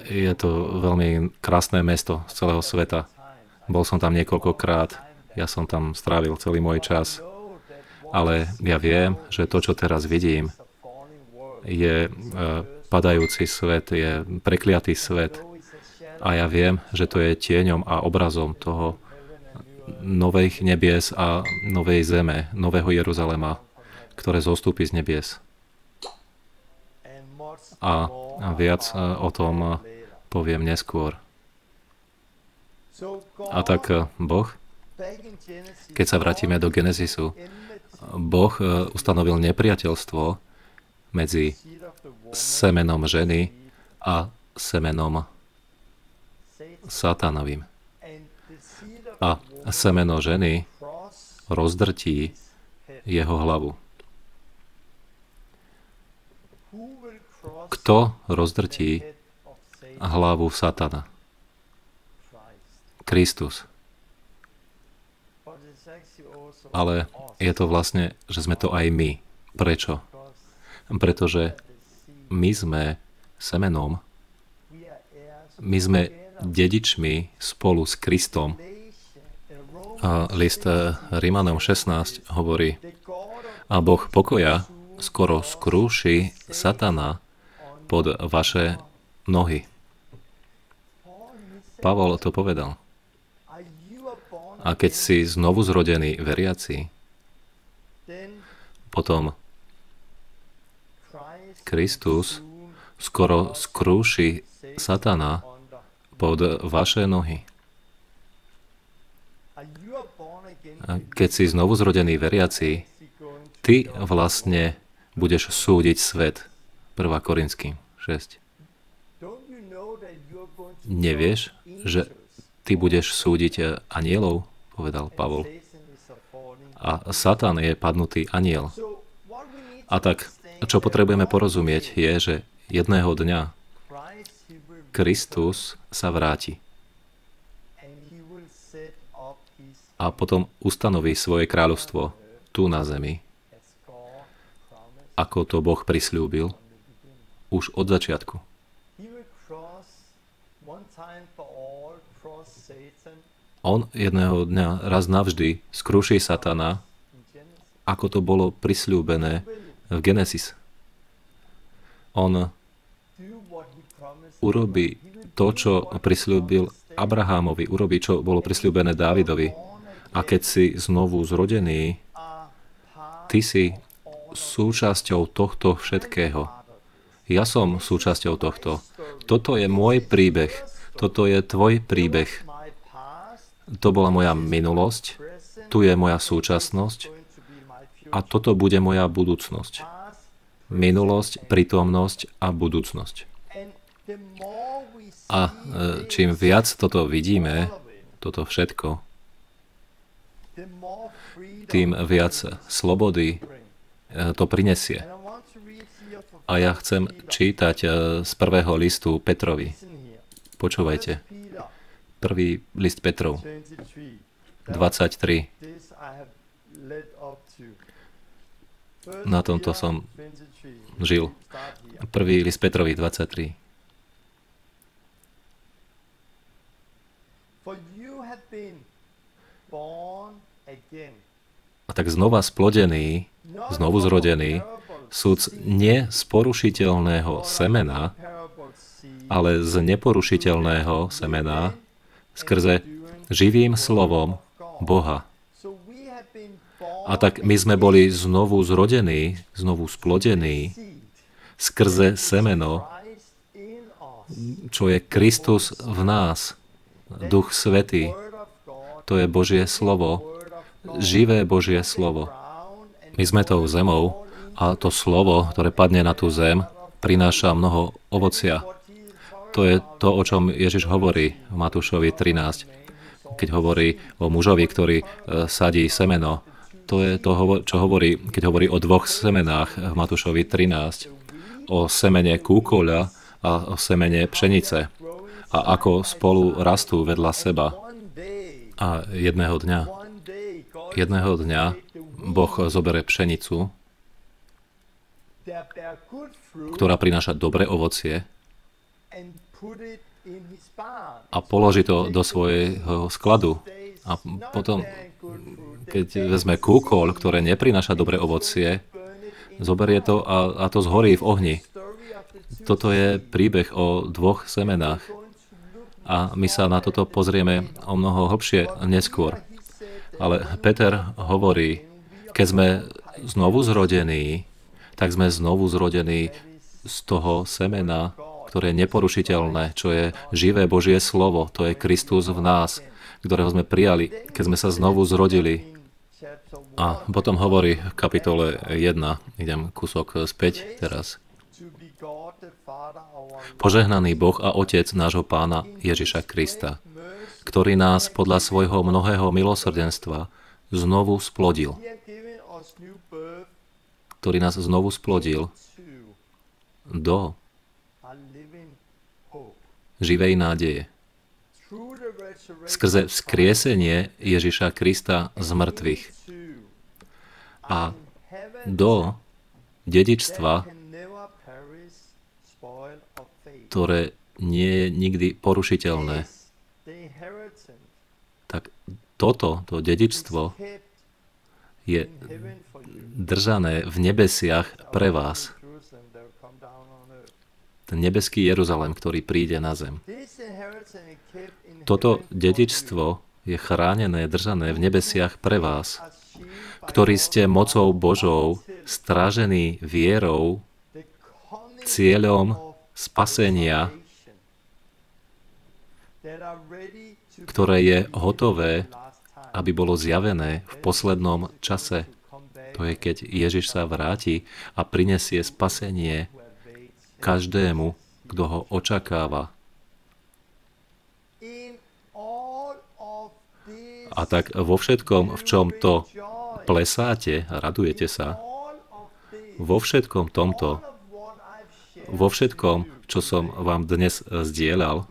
Je to veľmi krásne mesto z celého sveta. Bol som tam niekoľkokrát. Ja som tam strávil celý môj čas. Ale ja viem, že to, čo teraz vidím, je padajúci svet, je prekliatý svet. A ja viem, že to je tieňom a obrazom toho nových nebies a novej zeme, nového Jeruzalema, ktoré zostúpi z nebies. A viac o tom poviem neskôr. A tak Boh, keď sa vrátime do Genezisu, Boh ustanovil nepriateľstvo medzi semenom ženy a semenom Satanovým. A semeno ženy rozdrtí jeho hlavu. Kto rozdrtí hlavu Satana? Kristus. Ale je to vlastne, že sme to aj my. Prečo? Pretože my sme semenom, my sme dedičmi spolu s Kristom. A list Rimanom 16 hovorí, a Boh pokoja skoro skrúši Satana pod vaše nohy. Pavol to povedal. A keď si znovu zrodený veriaci, potom Kristus skoro skrúši Satana pod vaše nohy. A keď si znovu zrodený veriaci, ty vlastne budeš súdiť svet. 1. Korinským 6. Nevieš, že ty budeš súdiť anielov, povedal Pavol. A Satan je padnutý aniel. A tak, čo potrebujeme porozumieť, je, že jedného dňa Kristus sa vráti a potom ustanoví svoje kráľovstvo tu na zemi, ako to Boh prisľúbil už od začiatku. On jedného dňa raz navždy skrúši Satana, ako to bolo prisľúbené v Genesis. On urobí to, čo prisľúbil Abrahámovi, urobí, čo bolo prisľúbené Dávidovi. A keď si znovu zrodený, ty si súčasťou tohto všetkého. Ja som súčasťou tohto. Toto je môj príbeh. Toto je tvoj príbeh. To bola moja minulosť, tu je moja súčasnosť a toto bude moja budúcnosť. Minulosť, prítomnosť a budúcnosť. A čím viac toto vidíme, toto všetko, tým viac slobody to prinesie. A ja chcem čítať z prvého listu Petrovi. Počúvajte. Prvý list Petrov, 23. Na tomto som žil. Prvý list Petrovi, 23. A tak znova splodený, znovu zrodený, súc nie z porušiteľného semena, ale z neporušiteľného semena, skrze živým slovom Boha. A tak my sme boli znovu zrodení, znovu splodení skrze semeno, čo je Kristus v nás, Duch Svätý. To je Božie slovo, živé Božie slovo. My sme tou zemou a to slovo, ktoré padne na tú zem, prináša mnoho ovocia. To je to, o čom Ježiš hovorí v Matúšovi 13, keď hovorí o mužovi, ktorý sadí semeno. To je to, čo hovorí, keď hovorí o dvoch semenách v Matúšovi 13, o semene kúkoľa a o semene pšenice a ako spolu rastú vedľa seba. A jedného dňa Boh zoberie pšenicu, ktorá prináša dobré ovocie, a položí to do svojho skladu. A potom, keď vezme kúkoľ, ktoré neprináša dobré ovocie, zoberie to a to zhorí v ohni. Toto je príbeh o dvoch semenách. A my sa na toto pozrieme o mnoho hlbšie neskôr. Ale Peter hovorí, keď sme znovu zrodení, tak sme znovu zrodení z toho semena, ktoré je neporušiteľné, čo je živé Božie slovo, to je Kristus v nás, ktorého sme prijali, keď sme sa znovu zrodili. A potom hovorí v kapitole 1, idem kúsok späť teraz. Požehnaný Boh a Otec nášho Pána Ježiša Krista, ktorý nás podľa svojho mnohého milosrdenstva znovu splodil. Ktorý nás znovu splodil do živej nádeje. Skrze vzkriesenie Ježiša Krista z mŕtvych a do dedičstva, ktoré nie je nikdy porušiteľné. Tak to dedičstvo je držané v nebesiach pre vás. Ten nebeský Jeruzalém, ktorý príde na zem. Toto dedičstvo je chránené, držané v nebesiach pre vás, ktorí ste mocou Božou strážení vierou, cieľom spasenia, ktoré je hotové, aby bolo zjavené v poslednom čase. To je, keď Ježiš sa vráti a prinesie spasenie každému, kto ho očakáva. A tak vo všetkom, v čom to plesáte a radujete sa, vo všetkom tomto, vo všetkom, čo som vám dnes zdieľal,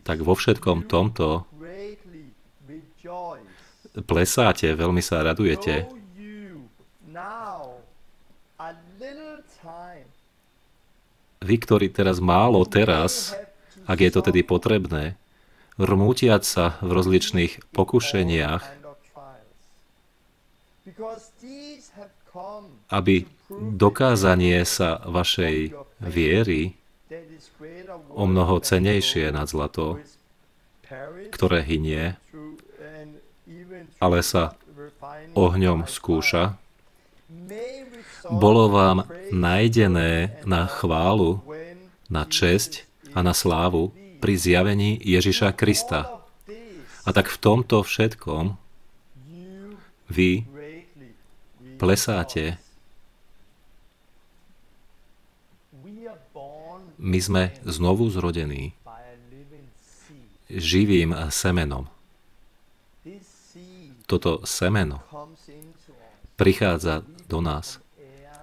tak vo všetkom tomto plesáte, veľmi sa radujete. Vy, ktorí teraz málo teraz, ak je to tedy potrebné, rmútiať sa v rozličných pokušeniach, aby dokázanie sa vašej viery o mnoho cenejšie nad zlato, ktoré hynie, ale sa ohňom skúša, bolo vám nájdené na chválu, na česť a na slávu pri zjavení Ježiša Krista. A tak v tomto všetkom vy plesáte. My sme znovu zrodení živým semenom. Toto semeno prichádza do nás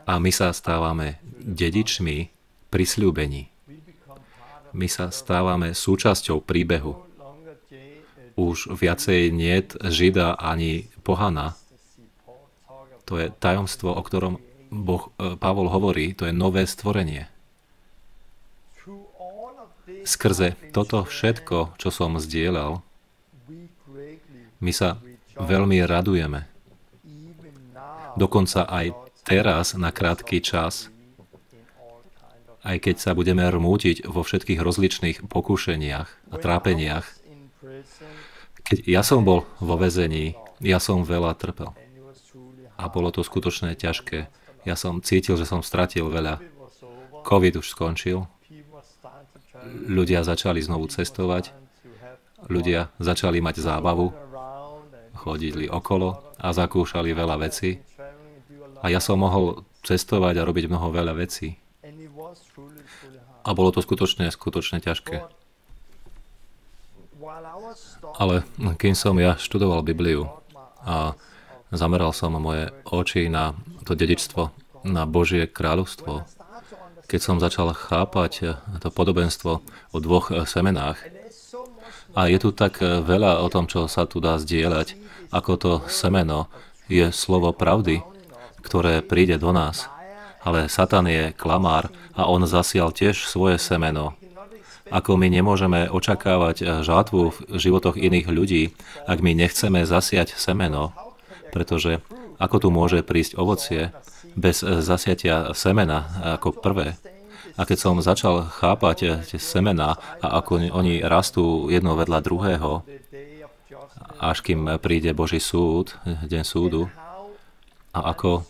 a my sa stávame dedičmi prisľúbení. My sa stávame súčasťou príbehu. Už viacej niet Žida ani pohana. To je tajomstvo, o ktorom Pavol hovorí, to je nové stvorenie. Skrze toto všetko, čo som zdieľal, my sa veľmi radujeme. Dokonca aj teraz na krátky čas, aj keď sa budeme rmútiť vo všetkých rozličných pokúšeniach a trápeniach. Keď ja som bol vo väzení, ja som veľa trpel. A bolo to skutočne ťažké. Ja som cítil, že som stratil veľa. COVID už skončil. Ľudia začali znovu cestovať. Ľudia začali mať zábavu. Chodili okolo a zakúšali veľa vecí. A ja som mohol cestovať a robiť veľa vecí. A bolo to skutočne ťažké. Ale kým som ja študoval Bibliu a zameral som moje oči na to dedičstvo, na Božie kráľovstvo, keď som začal chápať to podobenstvo o dvoch semenách, a je tu tak veľa o tom, čo sa tu dá zdieľať, ako to semeno je slovo pravdy, ktoré príde do nás. Ale Satan je klamár a on zasial tiež svoje semeno. Ako my nemôžeme očakávať žatvu v životoch iných ľudí, ak my nechceme zasiať semeno, pretože ako tu môže prísť ovocie bez zasiatia semena ako prvé. A keď som začal chápať tie semená a ako oni rastú jedno vedľa druhého, až kým príde Boží súd, deň súdu, a ako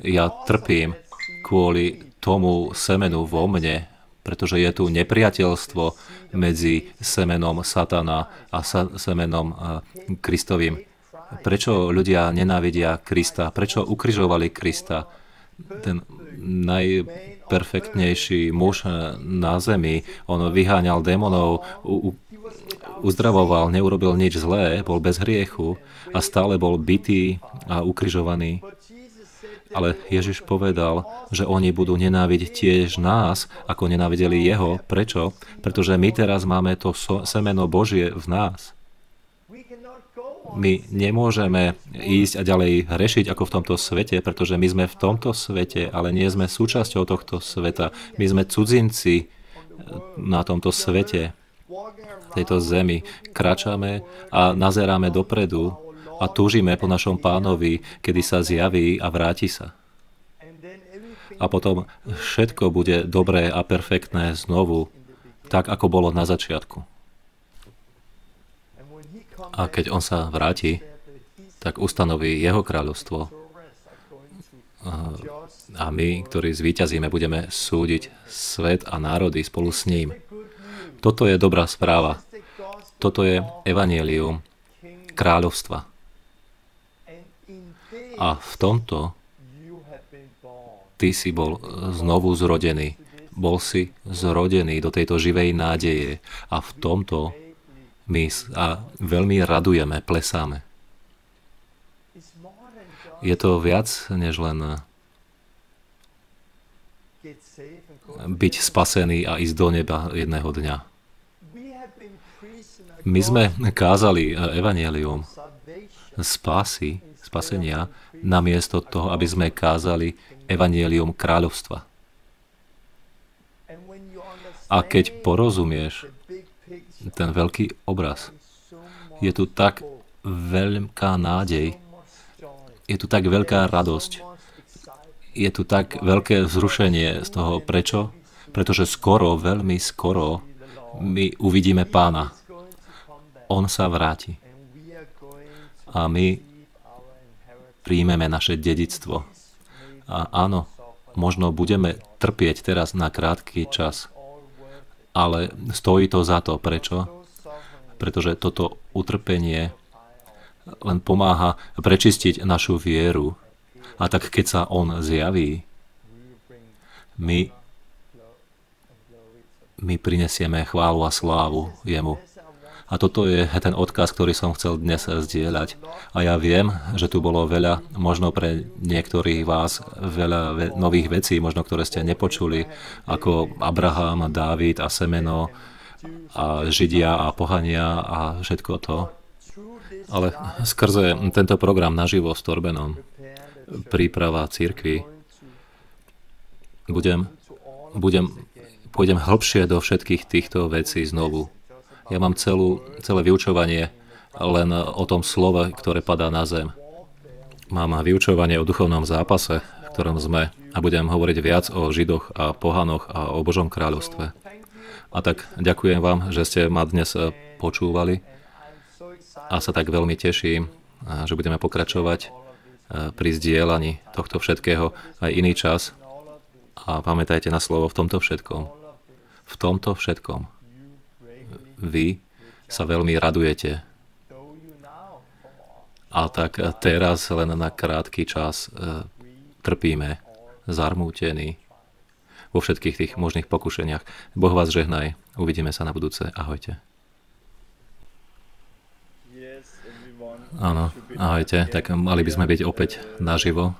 ja trpím kvôli tomu semenu vo mne, pretože je tu nepriateľstvo medzi semenom Satana a semenom Kristovým. Prečo ľudia nenávidia Krista? Prečo ukrižovali Krista? Ten najperfektnejší muž na zemi, on vyháňal démonov, uzdravoval, neurobil nič zlé, bol bez hriechu a stále bol bitý a ukrižovaný. Ale Ježiš povedal, že oni budú nenávidieť tiež nás, ako nenávideli jeho. Prečo? Pretože my teraz máme to semeno Božie v nás. My nemôžeme ísť a ďalej hrešiť ako v tomto svete, pretože my sme v tomto svete, ale nie sme súčasťou tohto sveta. My sme cudzinci na tomto svete, tejto zemi. Kráčame a nazeráme dopredu a túžime po našom Pánovi, kedy sa zjaví a vráti sa. A potom všetko bude dobré a perfektné znovu, tak ako bolo na začiatku. A keď on sa vráti, tak ustanoví jeho kráľovstvo. A my, ktorí zvíťazíme, budeme súdiť svet a národy spolu s ním. Toto je dobrá správa. Toto je evanjelium kráľovstva. A v tomto ty si bol znovu zrodený. Bol si zrodený do tejto živej nádeje. A v tomto my sa veľmi radujeme, plesáme. Je to viac, než len byť spasený a ísť do neba jedného dňa. My sme kázali evanjelium spasenia, namiesto toho, aby sme kázali evanjelium kráľovstva. A keď porozumieš ten veľký obraz, je tu tak veľká nádej, je tu tak veľká radosť, je tu tak veľké vzrušenie z toho. Prečo? Pretože skoro, veľmi skoro, my uvidíme Pána. On sa vráti. A my príjmeme naše dedičstvo. A áno, možno budeme trpieť teraz na krátky čas, ale stojí to za to. Prečo? Pretože toto utrpenie len pomáha prečistiť našu vieru. A tak keď sa on zjaví, my prinesieme chválu a slávu jemu. A toto je ten odkaz, ktorý som chcel dnes zdieľať. A ja viem, že tu bolo veľa, možno pre niektorých vás, veľa nových vecí, možno ktoré ste nepočuli, ako Abraham, Dávid a semeno, a Židia a pohania a všetko to. Ale skrze tento program naživo s Torbenom, príprava cirkvi, pôjdem hlbšie do všetkých týchto vecí znovu. Ja mám celé vyučovanie len o tom slove, ktoré padá na zem. Mám vyučovanie o duchovnom zápase, v ktorom sme, a budem hovoriť viac o Židoch a pohanoch a o Božom kráľovstve. A tak ďakujem vám, že ste ma dnes počúvali a sa tak veľmi teším, že budeme pokračovať pri zdieľaní tohto všetkého aj iný čas. A pamätajte na slovo v tomto všetkom. V tomto všetkom. Vy sa veľmi radujete. A tak teraz len na krátky čas trpíme, zarmútení vo všetkých tých možných pokušeniach. Boh vás žehnaj. Uvidíme sa na budúce. Ahojte. Áno, ahojte. Tak mali by sme byť opäť naživo.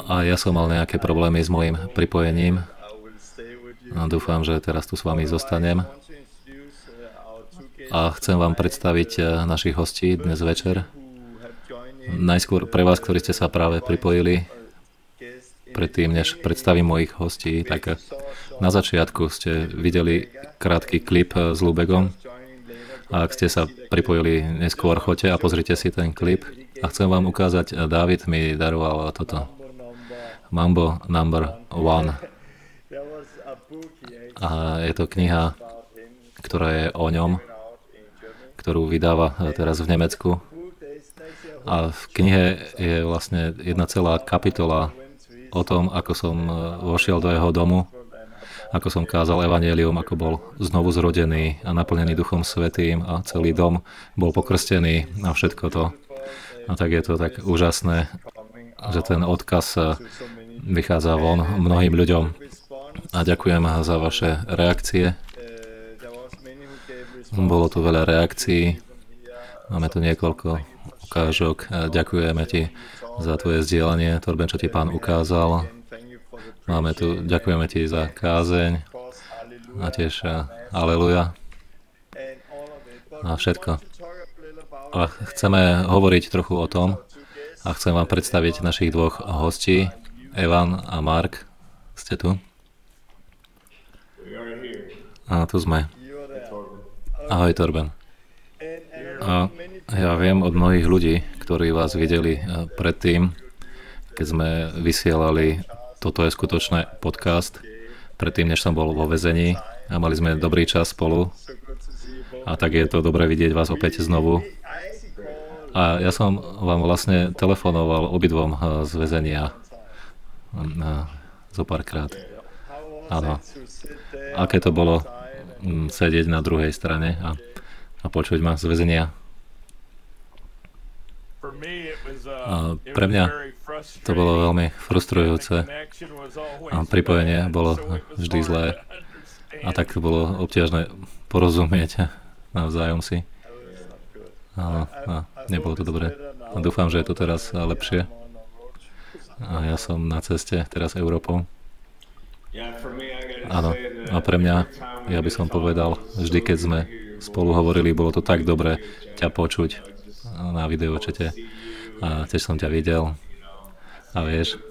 A ja som mal nejaké problémy s mojim pripojením. A dúfam, že teraz tu s vami zostanem. A chcem vám predstaviť našich hostí dnes večer. Najskôr pre vás, ktorí ste sa práve pripojili, predtým, než predstavím mojich hostí, tak na začiatku ste videli krátky klip s Lubegom. A ak ste sa pripojili neskôr, choďte a pozrite si ten klip. A chcem vám ukázať, Dávid mi daroval toto. Mambo number 1. A je to kniha, ktorá je o ňom, ktorú vydáva teraz v Nemecku. A v knihe je vlastne jedna celá kapitola o tom, ako som vošiel do jeho domu, ako som kázal evanjelium, ako bol znovu zrodený a naplnený Duchom Svätým a celý dom bol pokrstený a všetko to. A tak je to tak úžasné, že ten odkaz vychádza von mnohým ľuďom. A ďakujem za vaše reakcie. Bolo tu veľa reakcií. Máme tu niekoľko ukážok. Ďakujeme ti za tvoje zdieľanie, Torben, čo ti Pán ukázal. Ďakujeme ti za kázeň a tiež aleluja a všetko. A chceme hovoriť trochu o tom a chcem vám predstaviť našich dvoch hostí. Evan a Mark, ste tu? A tu sme. Ahoj, Torben. A ja viem od mnohých ľudí, ktorí vás videli predtým, keď sme vysielali Toto je skutočné podcast, predtým, než som bol vo väzení a mali sme dobrý čas spolu. A tak je to dobré vidieť vás opäť znovu. A ja som vám vlastne telefonoval obidvom z väzenia zo párkrát. Áno. Aké to bolo sedieť na druhej strane a počuť ma z väzenia. A pre mňa to bolo veľmi frustrujúce a pripojenie bolo vždy zlé a tak to bolo obťažné porozumieť navzájom si. A nebolo to dobré. A dúfam, že je to teraz lepšie. A ja som na ceste teraz Európou. Áno, a pre mňa, ja by som povedal, vždy keď sme spolu hovorili, bolo to tak dobre ťa počuť na videočete. A tiež som ťa videl. A vieš,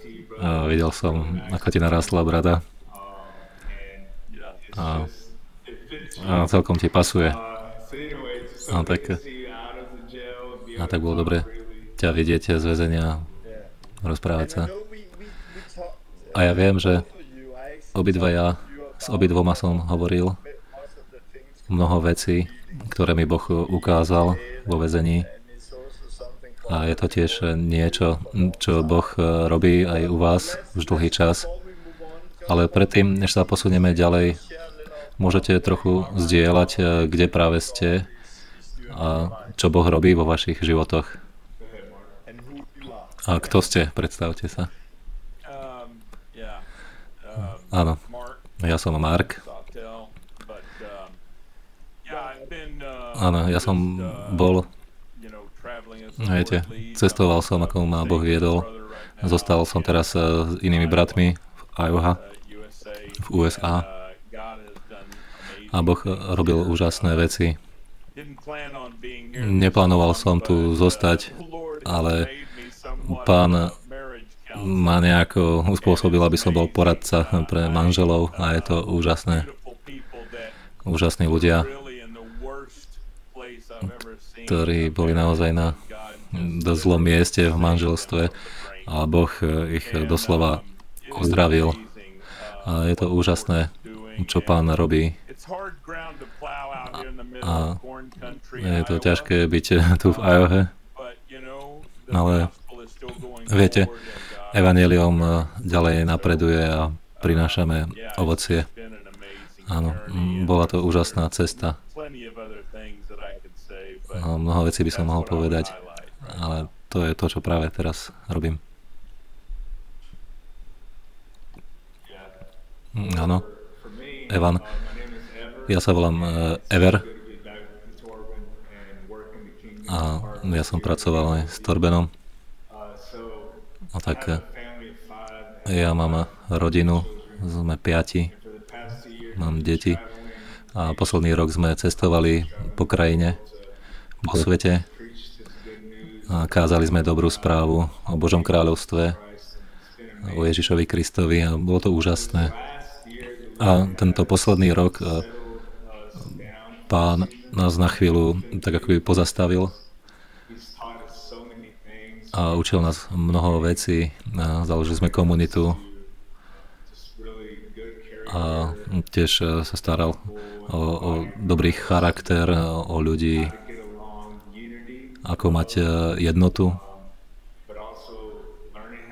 videl som, ako ti narastla brada. A celkom ti pasuje. A tak bolo dobre ťa vidieť z väzenia, rozprávať sa. A ja viem, že s obidvoma som hovoril mnoho vecí, ktoré mi Boh ukázal vo väzení. A je to tiež niečo, čo Boh robí aj u vás už dlhý čas. Ale predtým, než sa posunieme ďalej, môžete trochu zdieľať, kde práve ste a čo Boh robí vo vašich životoch. A kto ste? Predstavte sa. Áno, ja som Mark. Áno, ja som bol, viete, cestoval som, ako ma Boh viedol. Zostal som teraz s inými bratmi v Iowa, v USA. A Boh robil úžasné veci. Neplánoval som tu zostať, ale Pán ma nejako uspôsobil, aby som bol poradca pre manželov a je to úžasné. Úžasní ľudia, ktorí boli naozaj na dosť zlom mieste v manželstve a Boh ich doslova uzdravil. A je to úžasné, čo Pán robí. A je to ťažké byť tu v Iowa, ale viete, evanjelium ďalej napreduje a prinášame ovocie. Áno, bola to úžasná cesta. Mnoho vecí by som mohol povedať, ale to je to, čo práve teraz robím. Áno, Evan. Ja sa volám Ever a ja som pracoval aj s Torbenom. A tak ja mám rodinu, sme 5, mám deti a posledný rok sme cestovali po krajine, po svete a kázali sme dobrú správu o Božom kráľovstve, o Ježišovi Kristovi a bolo to úžasné. A tento posledný rok Pán nás na chvíľu tak ako by pozastavil a učil nás mnoho vecí. Založili sme komunitu a tiež sa staral o dobrý charakter, o ľudí, ako mať jednotu.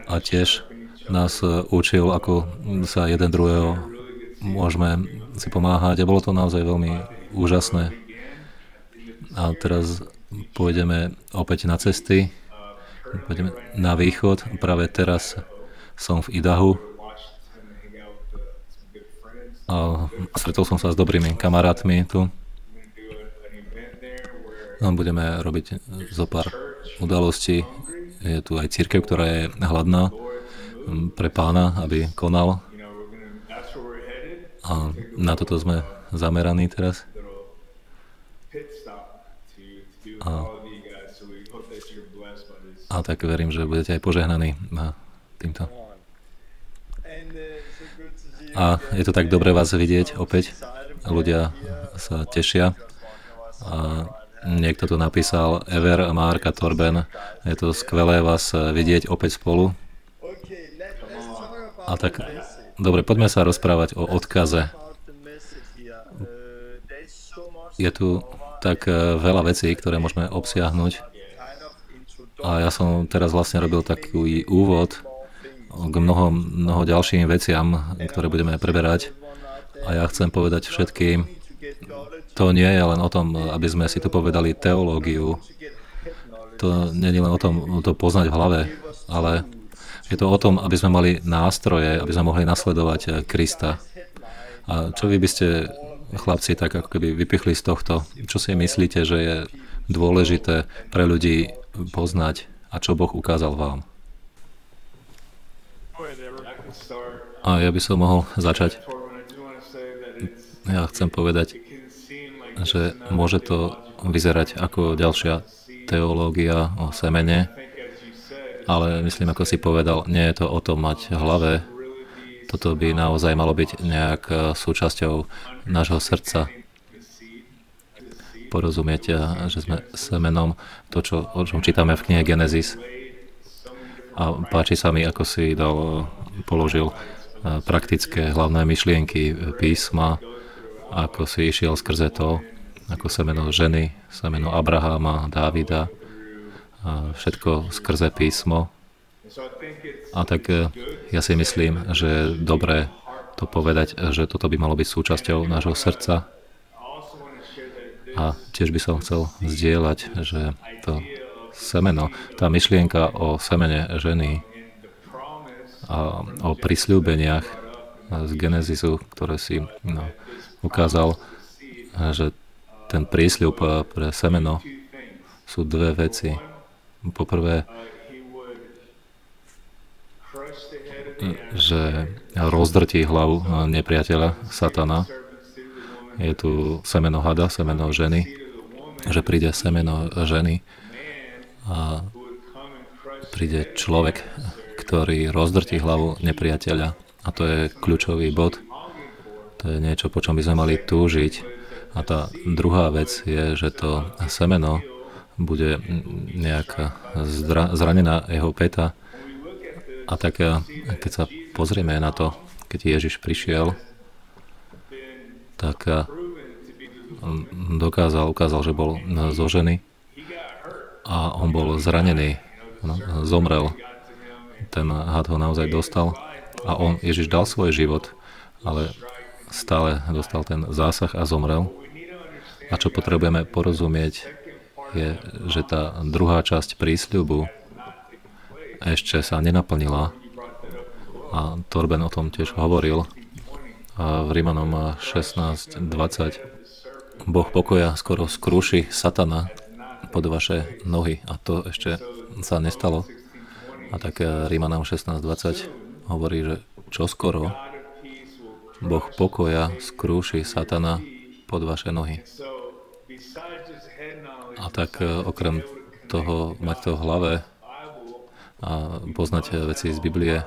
A tiež nás učil, ako sa jeden druhého môžeme si pomáhať. A bolo to naozaj veľmi úžasné. A teraz pôjdeme opäť na cesty. Pôjdeme na východ. Práve teraz som v Idahu. A stretol som sa s dobrými kamarátmi tu. Budeme robiť zo pár udalostí. Je tu aj cirkev, ktorá je hladná pre Pána, aby konal. A na toto sme zameraní teraz. A tak verím, že budete aj požehnaní na týmto. A je to tak dobre vás vidieť opäť. Ľudia sa tešia. A niekto tu napísal Ever, Mark a Torben. Je to skvelé vás vidieť opäť spolu. A tak, dobre, poďme sa rozprávať o odkaze. Je tu tak veľa vecí, ktoré môžeme obsiahnuť. A ja som teraz vlastne robil taký úvod k mnoho ďalším veciam, ktoré budeme preberať. A ja chcem povedať všetkým, to nie je len o tom, aby sme si tu povedali teológiu. To nie je len o tom, to poznať v hlave, ale je to o tom, aby sme mali nástroje, aby sme mohli nasledovať Krista. A čo vy by ste, chlapci, tak ako keby vypichli z tohto? Čo si myslíte, že je dôležité pre ľudí poznať a čo Boh ukázal vám? A ja by som mohol začať. Ja chcem povedať, že môže to vyzerať ako ďalšia teológia o semene, ale myslím, ako si povedal, nie je to o tom mať v hlave. Toto by naozaj malo byť nejak súčasťou nášho srdca. Porozumieť, že sme semenom, o čom čítame v knihe Genesis. A páči sa mi, ako si položil praktické hlavné myšlienky písma, ako si išiel skrze to, ako semeno ženy, semeno Abraháma, Dávida, a všetko skrze písmo. A tak ja si myslím, že je dobré to povedať, že toto by malo byť súčasťou nášho srdca. A tiež by som chcel zdieľať, že to semeno, tá myšlienka o semene ženy a o prisľúbeniach z Genezisu, ktoré si ukázal, že ten prísľub pre semeno sú dve veci. Poprvé, že rozdrtí hlavu nepriateľa, satana. Je tu semeno hada, semeno ženy, že príde semeno ženy a príde človek, ktorý rozdrtí hlavu nepriateľa. A to je kľúčový bod. To je niečo, po čom by sme mali túžiť. A tá druhá vec je, že to semeno bude nejak zranená jeho päta. A tak, keď sa pozrieme na to, keď Ježiš prišiel, tak ukázal, že bol zo ženy a on bol zranený, zomrel. Ten had ho naozaj dostal a Ježiš dal svoj život, ale stále dostal ten zásah a zomrel. A čo potrebujeme porozumieť, je, že tá druhá časť prísľubu ešte sa nenaplnila. A Torben o tom tiež hovoril v Rímanom 16:20. Boh pokoja skoro skrúši satana pod vaše nohy. A to ešte sa nestalo. A tak Rímanom 16:20 hovorí, že čoskoro Boh pokoja skrúši satana pod vaše nohy. A tak okrem toho mať to v hlave a poznať veci z Biblie,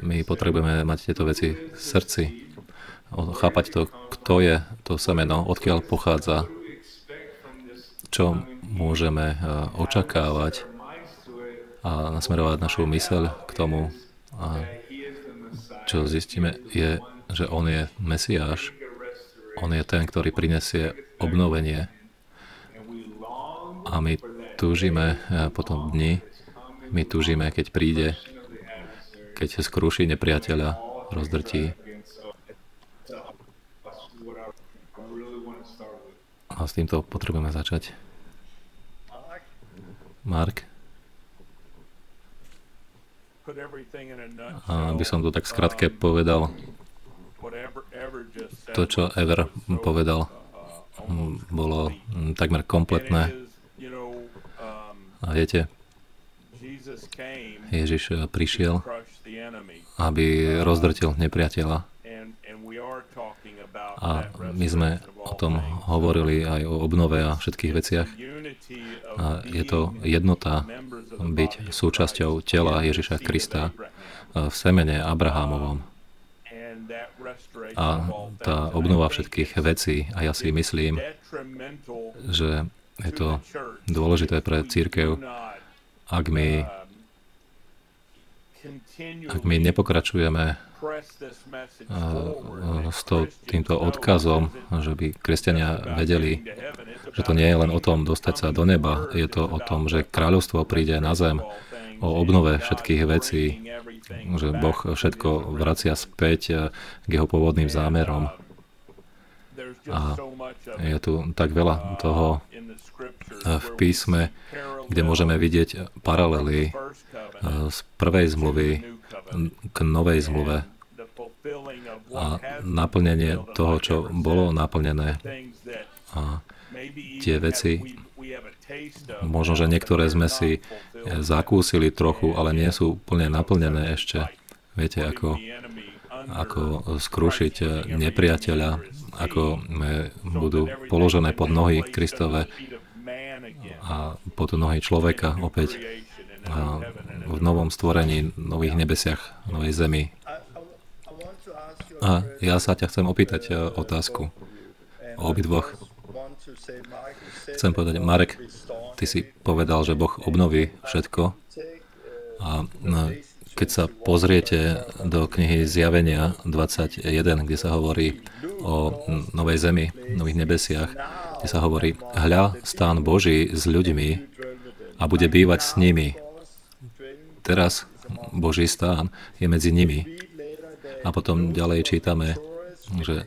my potrebujeme mať tieto veci v srdci. Chápať to, kto je to semeno, odkiaľ pochádza, čo môžeme očakávať a nasmerovať našu myseľ k tomu. A čo zistíme je, že on je Mesiáš, on je ten, ktorý prinesie obnovenie. A my túžime po tom dni, my túžime, keď príde, keď sa skrúši nepriateľa, rozdrtí. A s týmto potrebujeme začať. Mark? A by som to tak skrátke povedal, to, čo Ever povedal, bolo takmer kompletné. A viete, Ježiš prišiel, aby rozdrtil nepriateľa. A my sme o tom hovorili aj o obnove a všetkých veciach. A je to jednota byť súčasťou tela Ježiša Krista v semene Abrahámovom. A tá obnova všetkých vecí, a ja si myslím, že je to dôležité pre cirkev, ak my nepokračujeme s týmto odkazom, že by kresťania vedeli, že to nie je len o tom dostať sa do neba, je to o tom, že kráľovstvo príde na zem, o obnove všetkých vecí, že Boh všetko vracia späť k jeho pôvodným zámerom. A je tu tak veľa toho v písme, kde môžeme vidieť paralely z prvej zmluvy k novej zmluve a naplnenie toho, čo bolo naplnené. A tie veci, možno, že niektoré sme si zakúsili trochu, ale nie sú úplne naplnené ešte. Viete, ako ako skrušiť nepriateľa, ako budú položené pod nohy Kristove a pod nohy človeka opäť v novom stvorení, nových nebesiach, novej zemi. A ja sa ťa chcem opýtať otázku o obidvoch. Chcem povedať, Marek, ty si povedal, že Boh obnoví všetko. A keď sa pozriete do knihy Zjavenia 21, kde sa hovorí o novej zemi, nových nebesiach, kde sa hovorí, hľa, stán Boží s ľuďmi a bude bývať s nimi. Teraz Boží stán je medzi nimi. A potom ďalej čítame, že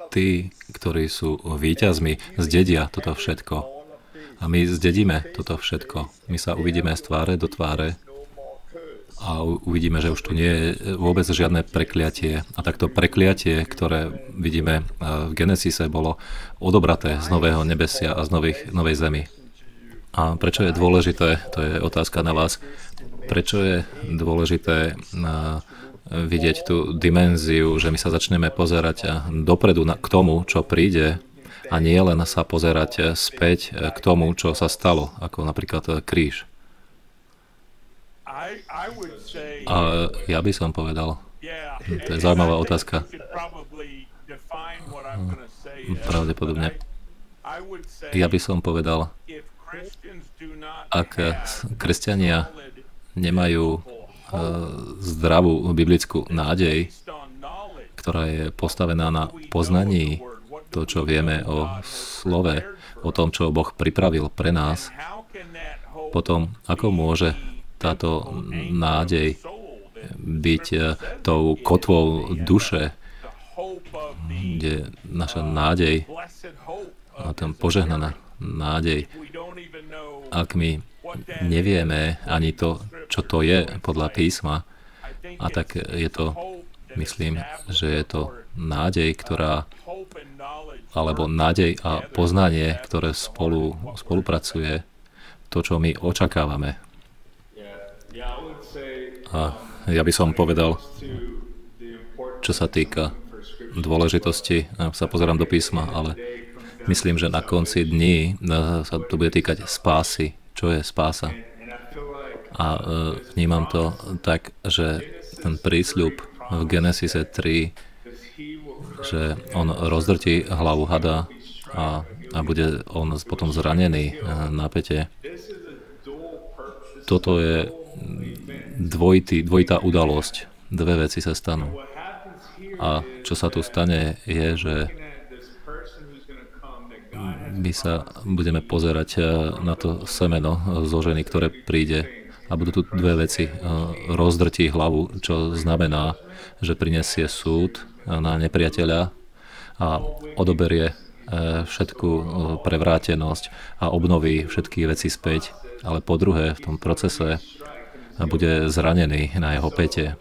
tí, ktorí sú víťazmi, zdedia toto všetko. A my zdedíme toto všetko. My sa uvidíme z tváre do tváre a uvidíme, že už tu nie je vôbec žiadne prekliatie. A takto prekliatie, ktoré vidíme v Genesise, bolo odobraté z nového nebesia a z novej zemi. A prečo je dôležité, to je otázka na vás, prečo je dôležité vidieť tú dimenziu, že my sa začneme pozerať dopredu k tomu, čo príde, a nie len sa pozerať späť k tomu, čo sa stalo, ako napríklad kríž. A ja by som povedal, to je zaujímavá otázka. Pravdepodobne. Ja by som povedal, ak kresťania nemajú zdravú biblickú nádej, ktorá je postavená na poznaní, to, čo vieme o slove, o tom, čo Boh pripravil pre nás, potom ako môže táto nádej byť tou kotvou duše, kde naša nádej, a tam požehnaná nádej, ak my nevieme ani to, čo to je podľa písma, a tak je to, myslím, že je to nádej, alebo nádej a poznanie, ktoré spolupracuje, to, čo my očakávame. A ja by som povedal, čo sa týka dôležitosti, sa pozerám do písma, ale myslím, že na konci dní sa to bude týkať spásy. Čo je spása? A vnímam to tak, že ten prísľub v Genesise 3, že on rozdrtí hlavu hada a bude on potom zranený na pete. Toto je dvojitá udalosť. Dve veci sa stanú. A čo sa tu stane je, že my sa budeme pozerať na to semeno zo ženy, ktoré príde, a budú tu dve veci. Rozdrtí hlavu, čo znamená, že prinesie súd na nepriateľa a odoberie všetku prevrátenosť a obnoví všetky veci späť. Ale po druhé, v tom procese bude zranený na jeho pete.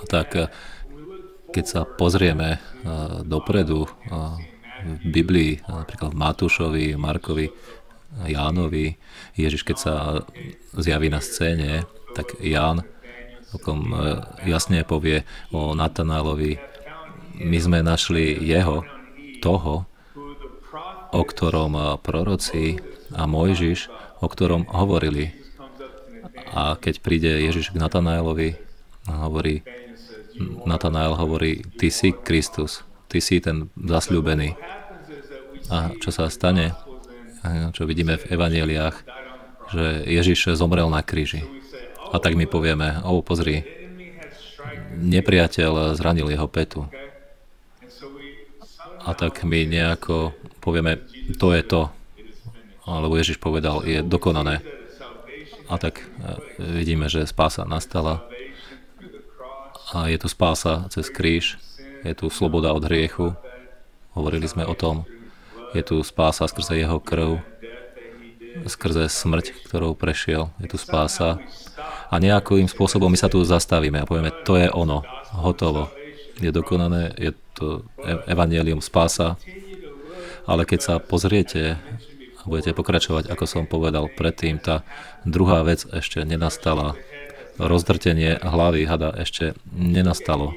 Tak keď sa pozrieme dopredu v Biblii, napríklad v Matúšovi, Markovi, Jánovi, Ježiš, keď sa zjaví na scéne, tak Ján jasne povie o Natanálovi, my sme našli toho, o ktorom proroci a Mojžiš, o ktorom hovorili. A keď príde Ježiš k Natanáelovi, Natanael hovorí, ty si Kristus, ty si ten zasľúbený. A čo sa stane, čo vidíme v evanjeliách, že Ježiš zomrel na kríži. A tak my povieme, pozri, nepriateľ zranil jeho petu. A tak my nejako povieme, to je to. Alebo Ježiš povedal, je dokonané. A tak vidíme, že spása nastala. A je tu spása cez kríž. Je tu sloboda od hriechu. Hovorili sme o tom. Je tu spása skrze jeho krv. Skrze smrť, ktorou prešiel. Je tu spása. A nejakým spôsobom my sa tu zastavíme a povieme, to je ono. Hotovo. Je dokonané. Je to evanjelium, spása. Ale keď sa pozriete a budete pokračovať, ako som povedal predtým, tá druhá vec ešte nenastala. Rozdrtenie hlavy hada ešte nenastalo.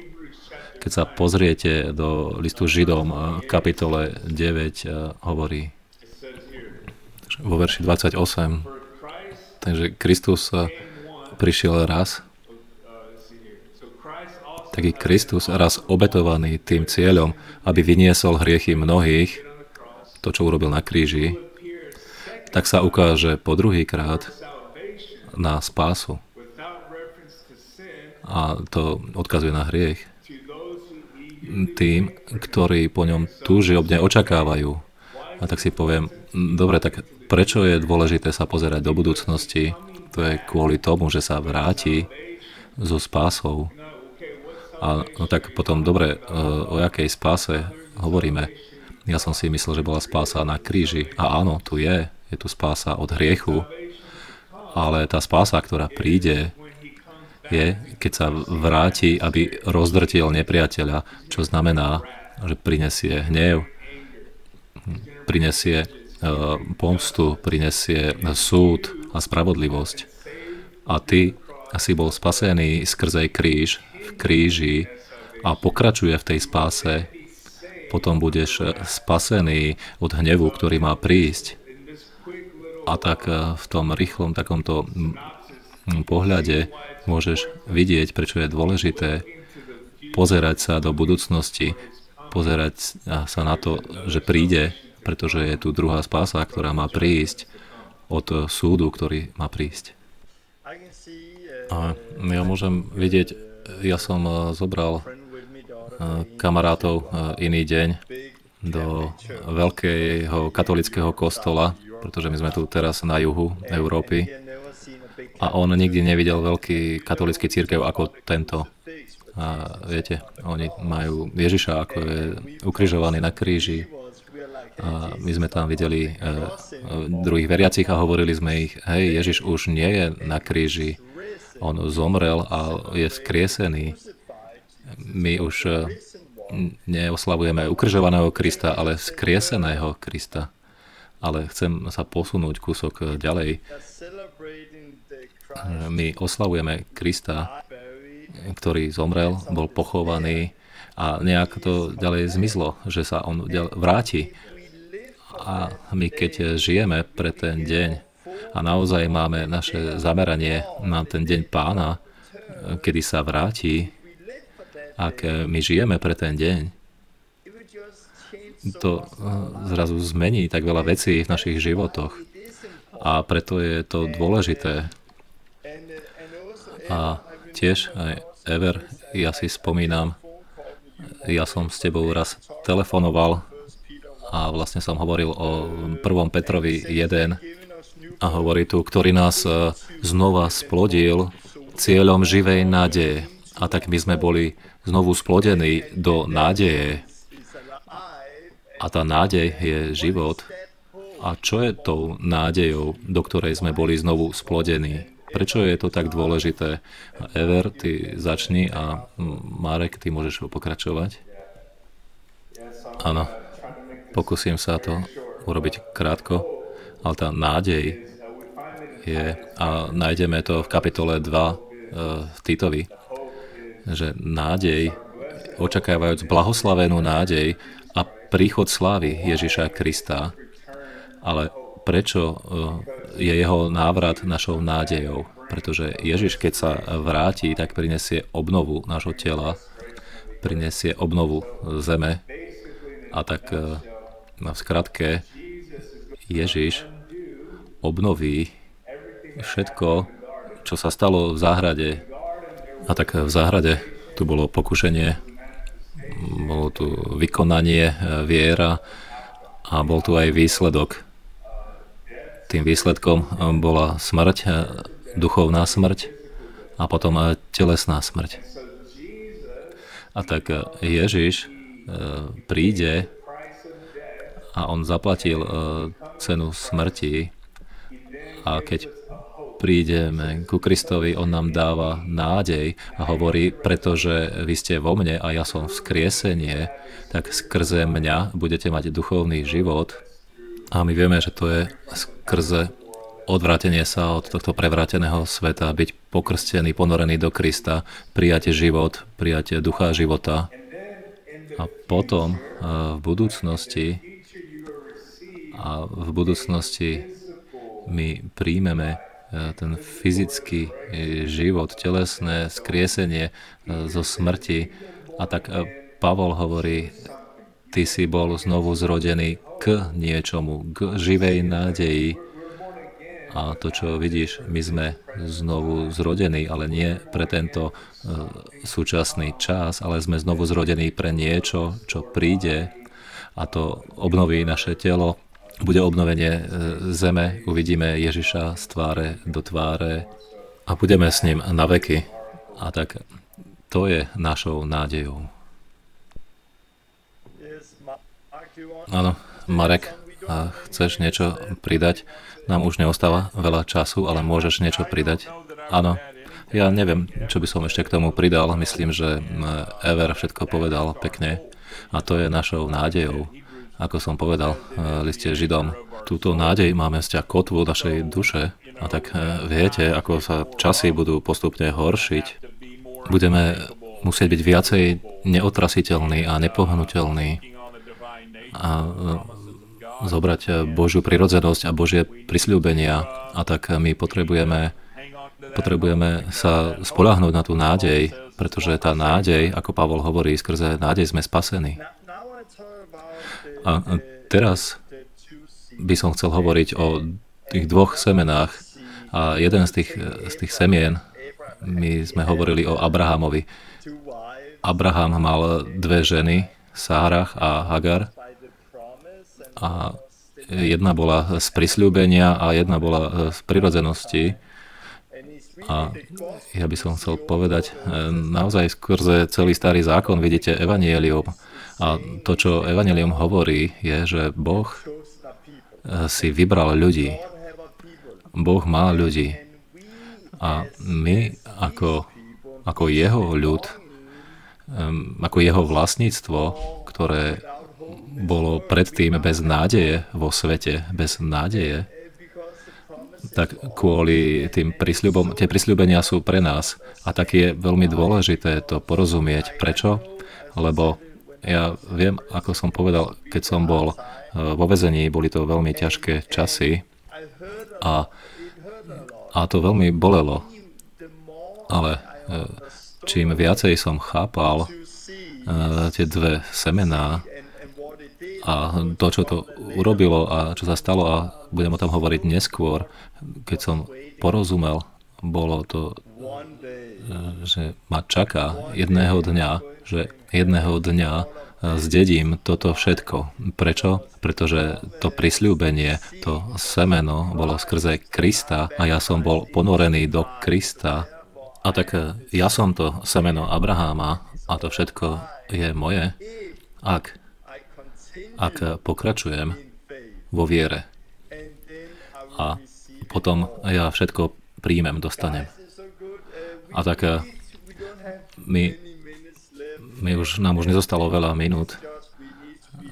Keď sa pozriete do listu Židom, kapitole 9 hovorí vo verši 28, takže Kristus prišiel raz, taký Kristus raz obetovaný tým cieľom, aby vyniesol hriechy mnohých, to, čo urobil na kríži, tak sa ukáže po druhýkrát na spásu. A to odkazuje na hriech. Tým, ktorí po ňom túžobne očakávajú. A tak si poviem, dobre, tak prečo je dôležité sa pozerať do budúcnosti? To je kvôli tomu, že sa vráti so spásou. A no tak potom, dobre, o jakej spáse hovoríme? Ja som si myslel, že bola spása na kríži. A áno, tu je tu spása od hriechu, ale tá spása, ktorá príde, je, keď sa vráti, aby rozdrtil nepriateľa, čo znamená, že prinesie hnev, prinesie pomstu, prinesie súd a spravodlivosť. A ty si bol spasený skrze kríž, v kríži a pokračuje v tej spáse, potom budeš spasený od hnevu, ktorý má prísť. A tak v tom rýchlom takomto pohľade môžeš vidieť, prečo je dôležité pozerať sa do budúcnosti, pozerať sa na to, že príde, pretože je tu druhá spása, ktorá má prísť od súdu, ktorý má prísť. A ja môžem vidieť, ja som zobral kamarátov iný deň do veľkého katolického kostola, pretože my sme tu teraz na juhu Európy. A on nikdy nevidel veľký katolícky cirkev ako tento. A viete, oni majú Ježiša, ako je ukrižovaný na kríži. A my sme tam videli druhých veriacich a hovorili sme ich, hej, Ježiš už nie je na kríži. On zomrel a je vzkriesený. My už neoslavujeme ukrižovaného Krista, ale vzkrieseného Krista. Ale chcem sa posunúť kúsok ďalej. My oslavujeme Krista, ktorý zomrel, bol pochovaný a nejak to ďalej zmizlo, že sa on vráti. A my keď žijeme pre ten deň a naozaj máme naše zameranie na ten deň Pána, kedy sa vráti, ak my žijeme pre ten deň, to zrazu zmení tak veľa vecí v našich životoch. A preto je to dôležité. A tiež aj Ever, ja si spomínam, ja som s tebou raz telefonoval a vlastne som hovoril o 1. Petrovi 1 a hovorí tu, ktorý nás znova splodil cieľom živej nádeje. A tak my sme boli znovu splodení do nádeje. A tá nádej je život. A čo je tou nádejou, do ktorej sme boli znovu splodení? Prečo je to tak dôležité? Ever, ty začni a Marek, ty môžeš pokračovať. Áno, pokúsim sa to urobiť krátko, ale tá nádej je, a nájdeme to v kapitole 2 v Titovi, že nádej, očakávajúc blahoslavenú nádej a príchod slávy Ježiša Krista, ale prečo je jeho návrat našou nádejou? Pretože Ježiš, keď sa vráti, tak prinesie obnovu nášho tela, prinesie obnovu zeme. A tak v skratke Ježiš obnoví všetko, čo sa stalo v záhrade. A tak v záhrade tu bolo pokušenie, bolo tu vykonanie, viera a bol tu aj výsledok. Tým výsledkom bola smrť, duchovná smrť a potom telesná smrť. A tak Ježiš príde a on zaplatil cenu smrti a keď prídeme ku Kristovi, on nám dáva nádej a hovorí, pretože vy ste vo mne a ja som vzkriesenie, tak skrze mňa budete mať duchovný život. A my vieme, že to je skrze odvrátenie sa od tohto prevráteného sveta, byť pokrstený, ponorený do Krista, prijať život, prijať ducha života A potom v budúcnosti my príjmeme ten fyzický život, telesné skriesenie zo smrti. A tak Pavol hovorí, ty si bol znovu zrodený k niečomu, k živej nádeji. A to, čo vidíš, my sme znovu zrodení, ale nie pre tento súčasný čas, ale sme znovu zrodení pre niečo, čo príde, a to obnoví naše telo, bude obnovenie zeme, uvidíme Ježiša z tváre do tváre a budeme s ním na veky. A tak to je našou nádejou. Áno, Marek, chceš niečo pridať? Nám už neostáva veľa času, ale môžeš niečo pridať? Áno. Ja neviem, čo by som ešte k tomu pridal. Myslím, že Ever všetko povedal pekne. A to je našou nádejou. Ako som povedal v liste Židom, túto nádej máme vzťah kotvu našej duše. A tak viete, ako sa časy budú postupne horšiť. Budeme musieť byť viacej neotrasiteľní a nepohnutelní. A zobrať Božiu prirodzenosť a Božie prisľúbenia. A tak my potrebujeme sa spoľahnúť na tú nádej, pretože tá nádej, ako Pavol hovorí, skrze nádej sme spasení. A teraz by som chcel hovoriť o tých dvoch semenách. A jeden z tých semien, my sme hovorili o Abrahamovi. Abraham mal dve ženy, Sárach a Hagar. A jedna bola z prisľúbenia a jedna bola z prirodzenosti. A ja by som chcel povedať, naozaj skrze celý starý zákon vidíte evanjelium. A to, čo evanjelium hovorí, je, že Boh si vybral ľudí. Boh má ľudí. A my ako jeho ľud, ako jeho vlastníctvo, ktoré bolo predtým bez nádeje vo svete, bez nádeje, tak kvôli tým prisľubom, tie prisľúbenia sú pre nás. A tak je veľmi dôležité to porozumieť. Prečo? Lebo ja viem, ako som povedal, keď som bol vo väzení, boli to veľmi ťažké časy a to veľmi bolelo. Ale čím viacej som chápal tie dve semená, a to, čo to urobilo a čo sa stalo, a budem o tom hovoriť neskôr, keď som porozumel, bolo to, že ma čaká jedného dňa zdedím toto všetko. Prečo? Pretože to prisľúbenie, to semeno bolo skrze Krista a ja som bol ponorený do Krista. A tak ja som to semeno Abraháma a to všetko je moje, ak pokračujem vo viere. A potom ja všetko príjmem, dostanem. A tak nám už nezostalo veľa minút.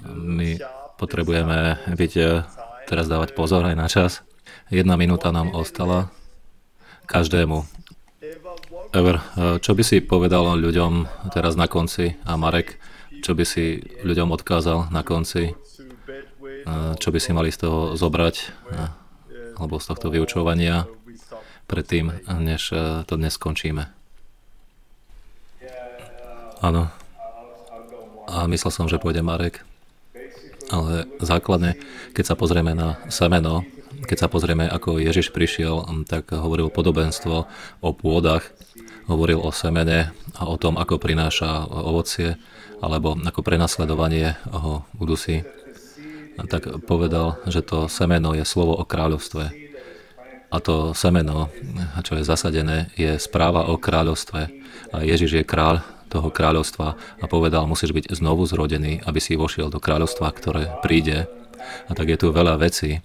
My potrebujeme teraz dávať pozor aj na čas. 1 minúta nám ostala každému. Ever, čo by si povedal ľuďom teraz na konci? A Marek, čo by si ľuďom odkázal na konci? Čo by si mali z toho zobrať? Alebo z tohto vyučovania predtým, než to dnes skončíme? Áno. A myslel som, že pôjde Marek. Ale základne, keď sa pozrieme na semeno, keď sa pozrieme, ako Ježiš prišiel, tak hovoril podobenstvo o pôdach, hovoril o semene a o tom, ako prináša ovocie, alebo ako prenasledovanie ho udusí. Tak povedal, že to semeno je slovo o kráľovstve. A to semeno, čo je zasadené, je správa o kráľovstve. A Ježiš je kráľ toho kráľovstva a povedal, musíš byť znovu zrodený, aby si vošiel do kráľovstva, ktoré príde. A tak je tu veľa vecí,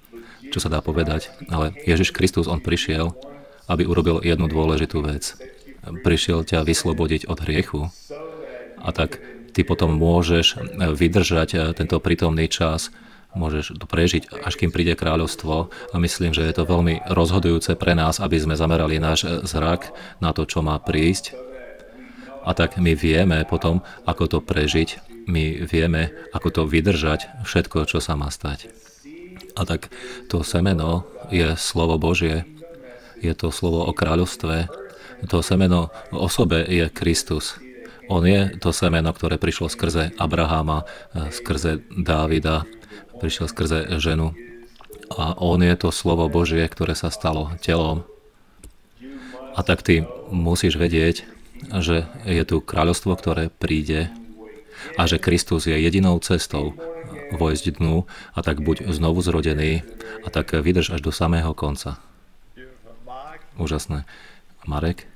čo sa dá povedať. Ale Ježiš Kristus, on prišiel, aby urobil jednu dôležitú vec. Prišiel ťa vyslobodiť od hriechu. A tak ty potom môžeš vydržať tento prítomný čas, môžeš to prežiť, až kým príde kráľovstvo. A myslím, že je to veľmi rozhodujúce pre nás, aby sme zamerali náš zrak na to, čo má prísť. A tak my vieme potom, ako to prežiť. my vieme, ako to vydržať, všetko, čo sa má stať. A tak to semeno je slovo Božie, je to slovo o kráľovstve, to semeno o osobe je Kristus. On je to semeno, ktoré prišlo skrze Abraháma, skrze Dávida, prišiel skrze ženu. A on je to slovo Božie, ktoré sa stalo telom. A tak ty musíš vedieť, že je tu kráľovstvo, ktoré príde a že Kristus je jedinou cestou vojsť dnu a tak buď znovu zrodený a tak vydrž až do samého konca. Úžasné. Marek?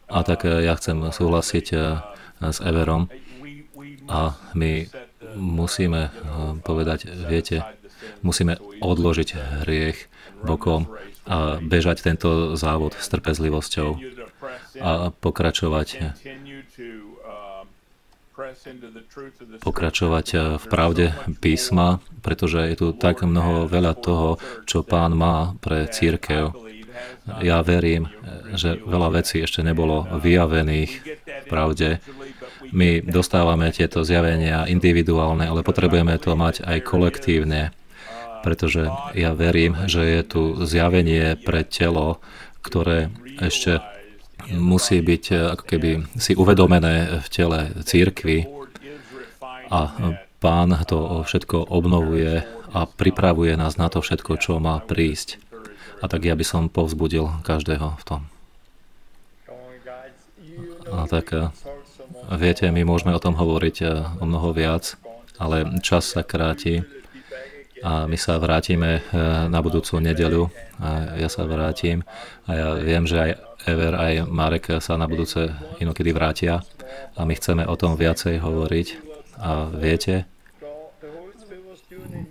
A tak ja chcem súhlasiť s Everom a my musíme povedať, viete, musíme odložiť hriech bokom a bežať tento závod s trpezlivosťou a pokračovať v pravde písma, pretože je tu tak veľa toho, čo Pán má pre cirkev. Ja verím, že veľa vecí ešte nebolo vyjavených v pravde. My dostávame tieto zjavenia individuálne, ale potrebujeme to mať aj kolektívne, pretože ja verím, že je tu zjavenie pre telo, ktoré ešte musí byť ako keby si uvedomené v tele cirkvi a Pán to všetko obnovuje a pripravuje nás na to všetko, čo má prísť. A tak ja by som povzbudil každého v tom. A tak viete, my môžeme o tom hovoriť o mnoho viac, ale čas sa kráti a my sa vrátime na budúcu nedeľu. A ja sa vrátim a ja viem, že aj Ever, aj Marek sa na budúce inokedy vrátia a my chceme o tom viacej hovoriť. A viete,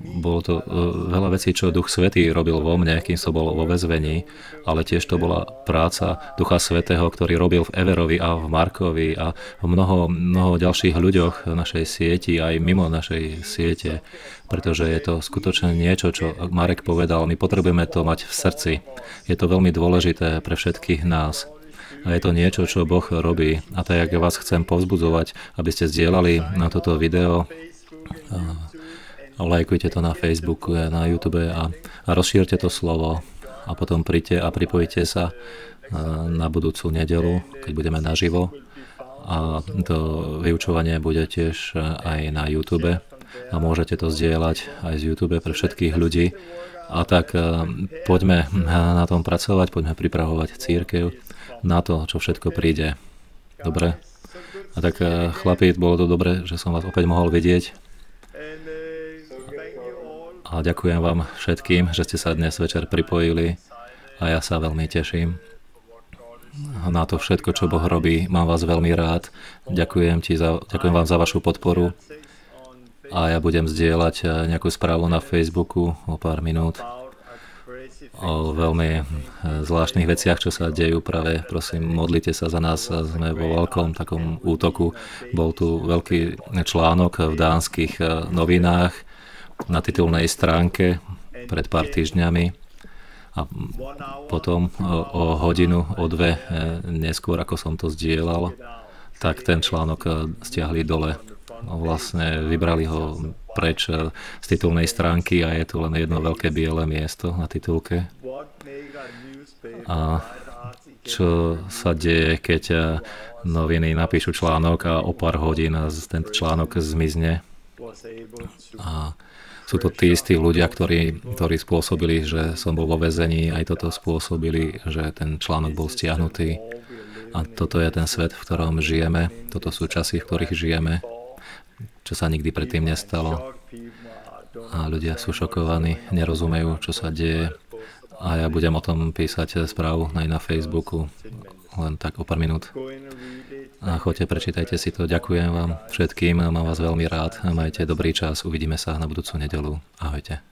bolo to veľa vecí, čo Duch Svätý robil vo mne, kým som bol vo väzvení, ale tiež to bola práca Ducha Svätého, ktorý robil v Everovi a v Markovi a v mnoho ďalších ľuďoch v našej sieti, aj mimo našej siete, pretože je to skutočne niečo, čo Marek povedal, my potrebujeme to mať v srdci. Je to veľmi dôležité pre všetkých nás. A je to niečo, čo Boh robí. A tak, ja vás chcem povzbudzovať, aby ste zdieľali na toto video, lajkujte to na Facebooku a na YouTube a rozšírte to slovo a potom príďte a pripojite sa na budúcu nedeľu, keď budeme naživo. A to vyučovanie bude tiež aj na YouTube a môžete to zdieľať aj z YouTube pre všetkých ľudí. A tak poďme na tom pracovať, poďme pripravovať cirkev na to, čo všetko príde. Dobre? A tak chlapi, bolo to dobre, že som vás opäť mohol vidieť. A ďakujem vám všetkým, že ste sa dnes večer pripojili a ja sa veľmi teším na to všetko, čo Boh robí. Mám vás veľmi rád. Ďakujem vám za vašu podporu a ja budem zdieľať nejakú správu na Facebooku o pár minút o veľmi zvláštnych veciach, čo sa dejú práve. Prosím, modlite sa za nás. Sme vo veľkom takom útoku. Bol tu veľký článok v dánskych novinách na titulnej stránke pred pár týždňami a potom o hodinu, o dve neskôr, ako som to zdieľal, tak ten článok stiahli dole. Vlastne vybrali ho preč z titulnej stránky a je tu len jedno veľké biele miesto na titulke. A čo sa deje, keď noviny napíšu článok a o pár hodín ten článok zmizne? A sú to tí istí ľudia, ktorí spôsobili, že som bol vo väzení, aj toto spôsobili, že ten článok bol stiahnutý. A toto je ten svet, v ktorom žijeme, toto sú časy, v ktorých žijeme, čo sa nikdy predtým nestalo. A ľudia sú šokovaní, nerozumejú, čo sa deje. A ja budem o tom písať správu aj na Facebooku, len tak o pár minút. A choďte, prečítajte si to. Ďakujem vám všetkým, mám vás veľmi rád. Majte dobrý čas, uvidíme sa na budúcu nedeľu. Ahojte.